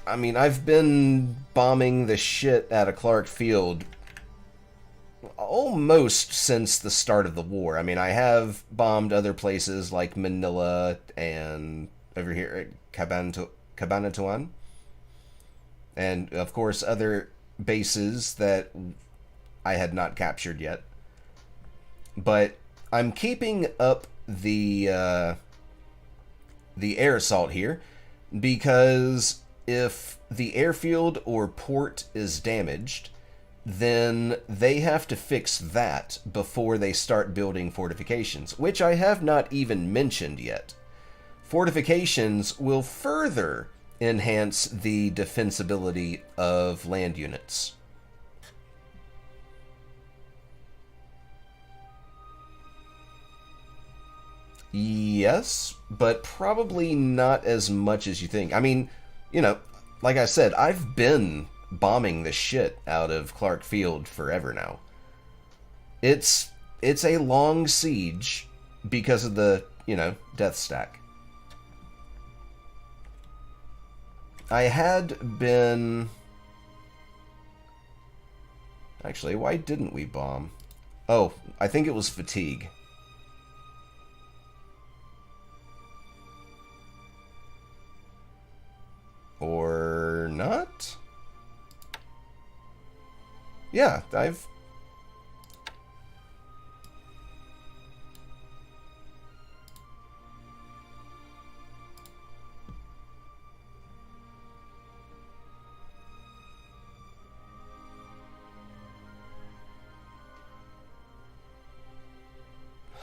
I mean, I've been bombing the shit out of Clark Field almost since the start of the war. I mean, I have bombed other places like Manila and over here at Cabanatuan. And, of course, other bases that I had not captured yet. But I'm keeping up the air assault here because if the airfield or port is damaged, then they have to fix that before they start building fortifications, which I have not even mentioned yet. Fortifications will further enhance the defensibility of land units. Yes, but probably not as much as you think. I mean, you know, like I said, I've been bombing the shit out of Clark Field forever now. It's a long siege because of the, death stack. I had been... Actually, why didn't we bomb? Oh, I think it was fatigue. Or not? Yeah, I've...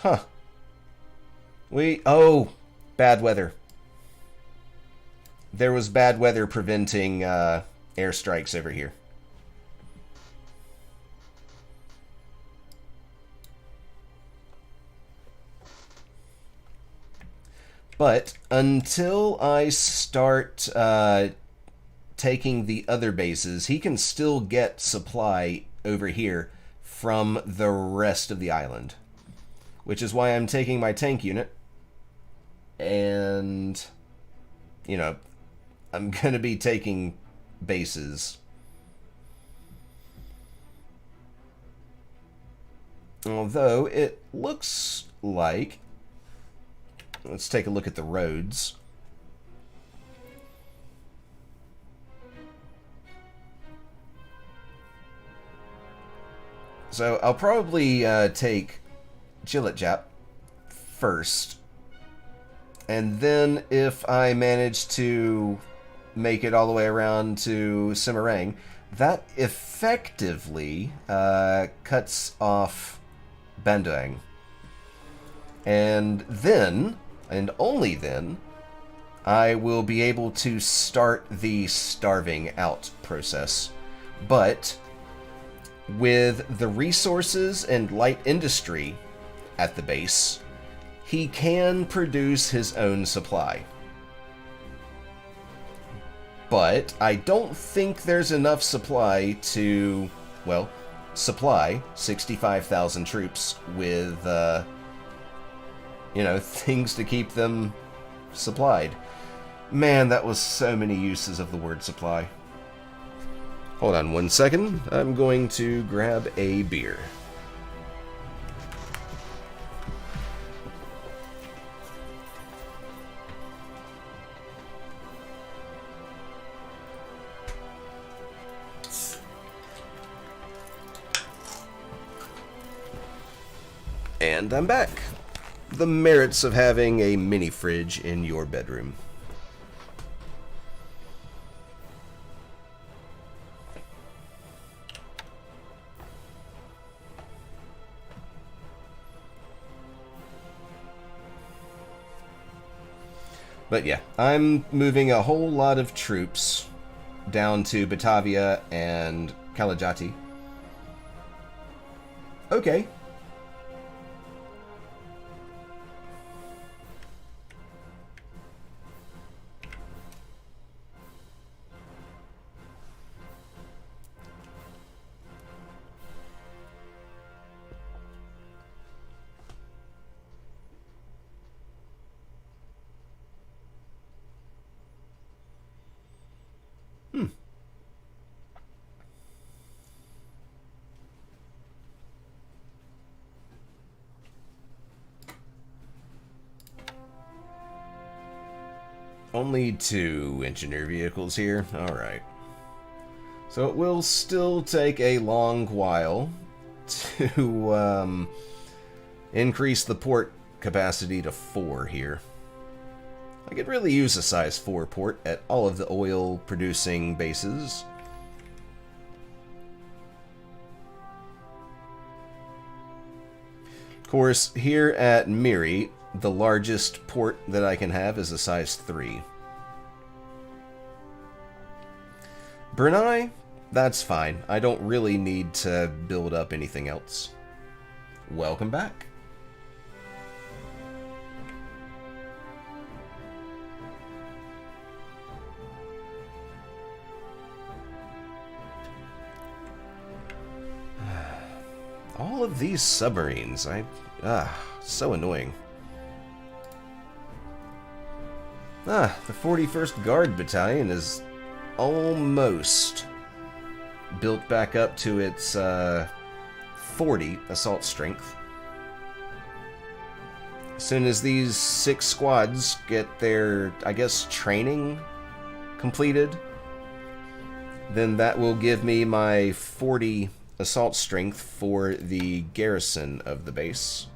Huh. Oh, bad weather. There was bad weather preventing airstrikes over here. But until I start taking the other bases, he can still get supply over here from the rest of the island. Which is why I'm taking my tank unit. And, I'm going to be taking bases. Although it looks like... Let's take a look at the roads. So I'll probably take Chilitjap first. And then if I manage to make it all the way around to Semarang, that effectively cuts off Bandoang. And then, and only then, I will be able to start the starving out process. But with the resources and light industry at the base, he can produce his own supply. But I don't think there's enough supply to, well, supply 65,000 troops with, things to keep them supplied. Man, that was so many uses of the word supply. Hold on 1 second. I'm going to grab a beer. And I'm back. The merits of having a mini fridge in your bedroom. But yeah, I'm moving a whole lot of troops down to Batavia and Kalajati. Okay. Only 2 engineer vehicles here. Alright. So it will still take a long while to increase the port capacity to 4 here. I could really use a size 4 port at all of the oil-producing bases. Of course, here at Miri, the largest port that I can have is a size 3. Brunei, that's fine. I don't really need to build up anything else. Welcome back. All of these submarines, so annoying. The 41st Guard Battalion is almost built back up to its 40 assault strength. As soon as these 6 squads get their, I guess, training completed, then that will give me my 40 assault strength for the garrison of the base.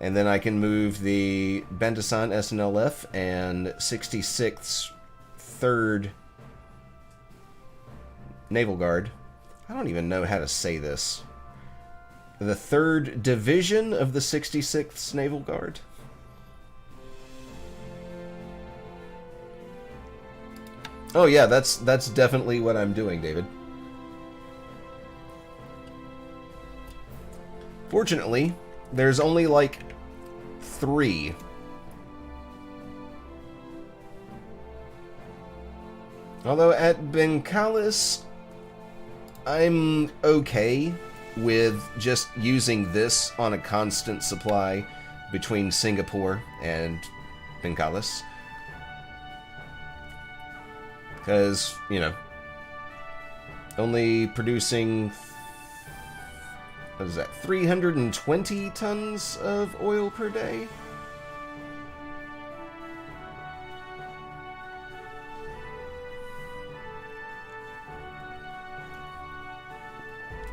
And then I can move the Bandasan SNLF and 66th 3rd Naval Guard. I don't even know how to say this. The 3rd Division of the 66th Naval Guard. Oh yeah, that's definitely what I'm doing, David. Fortunately, there's only like 3. Although at Benkalis, I'm okay with just using this on a constant supply between Singapore and Benkalis. Because, you know, only producing, what is that, 320 tons of oil per day?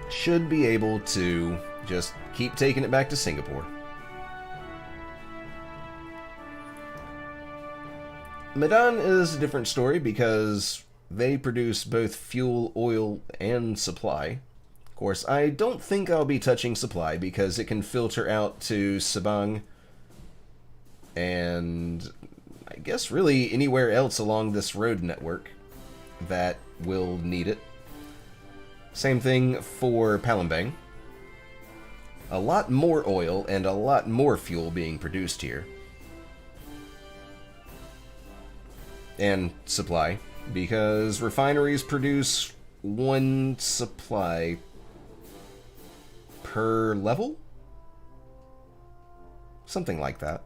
Should be able to just keep taking it back to Singapore. Medan is a different story because they produce both fuel, oil, and supply. Of course, I don't think I'll be touching supply because it can filter out to Sabang and I guess really anywhere else along this road network that will need it. Same thing for Palembang. A lot more oil and a lot more fuel being produced here. And supply, because refineries produce 1 supply per level? Something like that.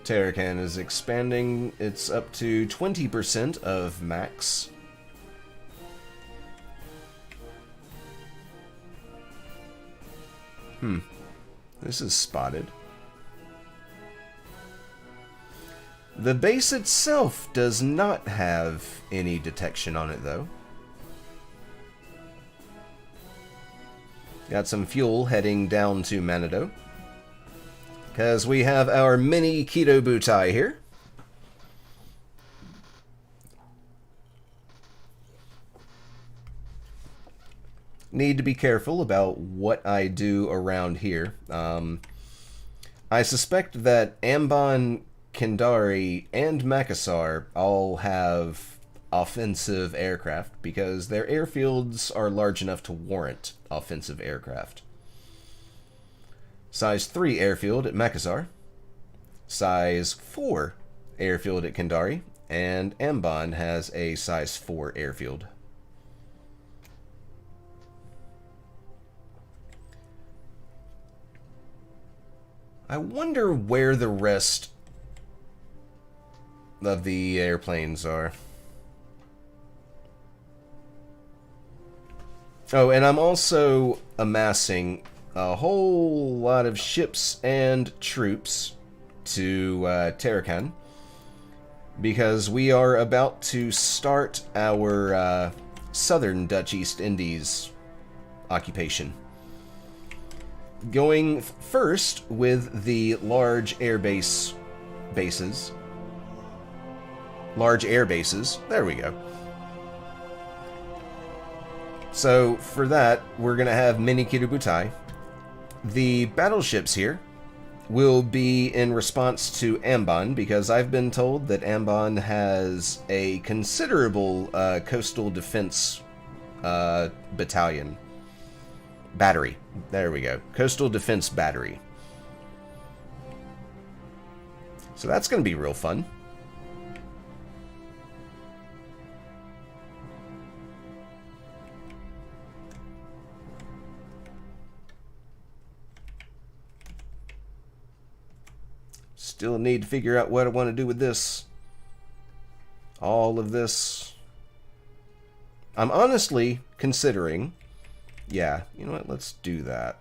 Tarakan is expanding. It's up to 20% of max. This is spotted. The base itself does not have any detection on it, though. Got some fuel heading down to Manado. Because we have our mini Keto Butai here. Need to be careful about what I do around here. I suspect that Ambon, Kendari, and Makassar all have offensive aircraft because their airfields are large enough to warrant offensive aircraft. Size 3 airfield at Makassar, size 4 airfield at Kendari, and Ambon has a size 4 airfield. I wonder where the rest of the airplanes are. Oh, and I'm also amassing a whole lot of ships and troops to Tarakan, because we are about to start our southern Dutch East Indies occupation. Going first with the large air bases. Large air bases. There we go. So for that, we're going to have mini Kirubutai. The battleships here will be in response to Ambon, because I've been told that Ambon has a considerable coastal defense battery. There we go. Coastal defense battery. So that's going to be real fun. Still need to figure out what I want to do with this. All of this. I'm honestly considering... Yeah, you know what? Let's do that.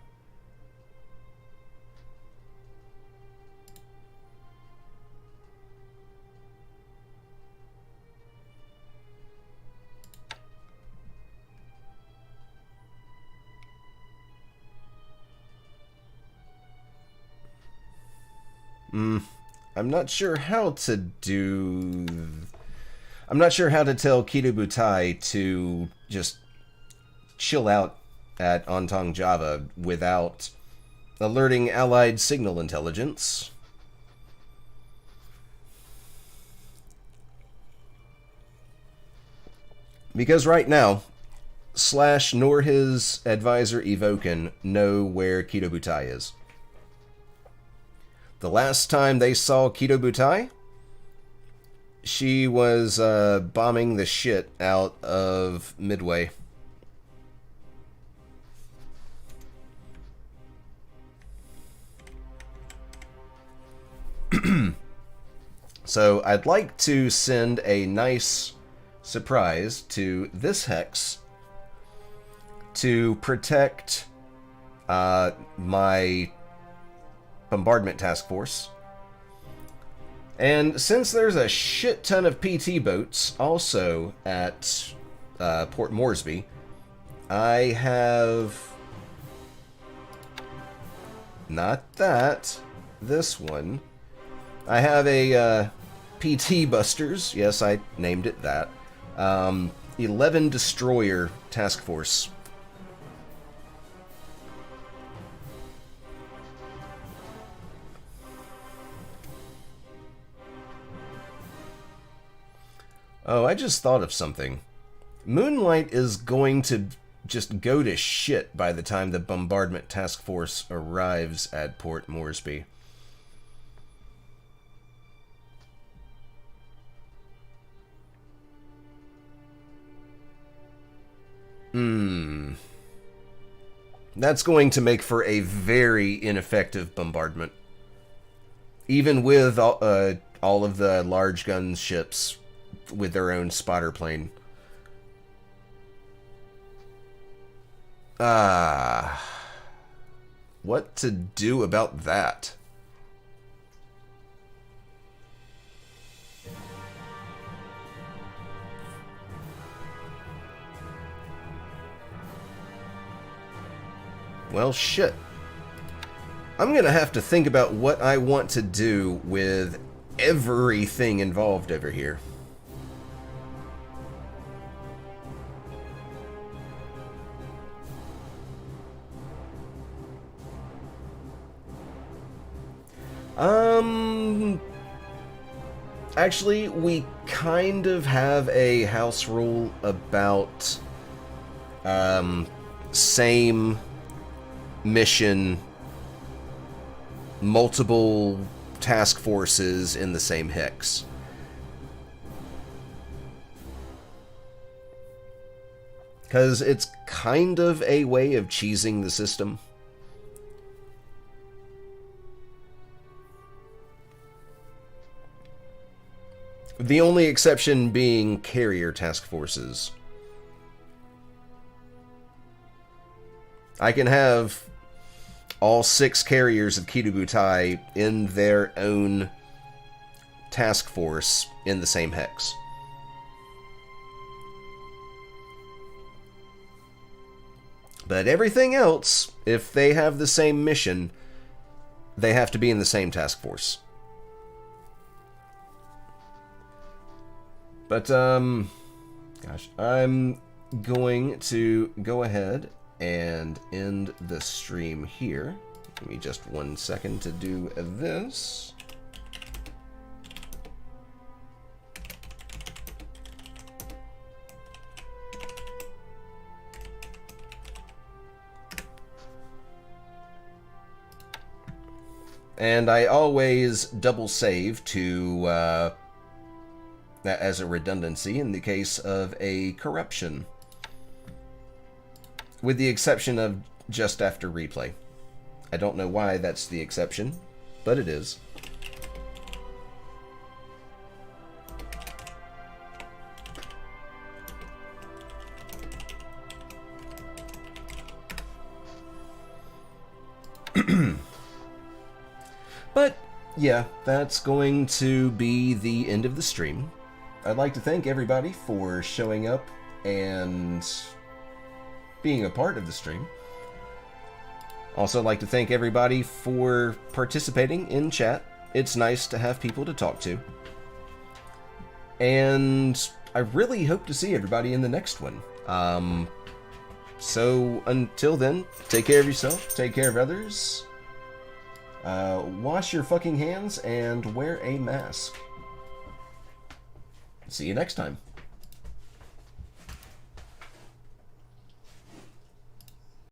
I'm not sure how to do... I'm not sure how to tell Kirubutai to just chill out at Ontong Java without alerting Allied signal intelligence. Because right now, Slash nor his advisor Evoken know where Kirubutai is. The last time they saw Kirubutai, she was bombing the shit out of Midway. So I'd like to send a nice surprise to this hex to protect my bombardment task force. And since there's a shit ton of PT boats also at Port Moresby, I have... Not that. This one. I have a PT Busters. Yes, I named it that. 11 Destroyer task force. Oh, I just thought of something. Moonlight is going to just go to shit by the time the bombardment task force arrives at Port Moresby. That's going to make for a very ineffective bombardment. Even with all of the large gun ships with their own spotter plane. What to do about that? Well, shit. I'm gonna have to think about what I want to do with everything involved over here. Actually, we kind of have a house rule about, same mission, multiple task forces in the same hex. Because it's kind of a way of cheesing the system. The only exception being carrier task forces. I can have all 6 carriers of Kidobutai in their own task force in the same hex. But everything else, if they have the same mission, they have to be in the same task force. But, gosh, I'm going to go ahead and end the stream here. Give me just 1 second to do this. And I always double save to, as a redundancy in the case of a corruption. With the exception of just after replay. I don't know why that's the exception, but it is. But, yeah, that's going to be the end of the stream. I'd like to thank everybody for showing up and being a part of the stream. Also, I'd like to thank everybody for participating in chat. It's nice to have people to talk to. And I really hope to see everybody in the next one. So, until then, take care of yourself, take care of others. Wash your fucking hands and wear a mask. See you next time.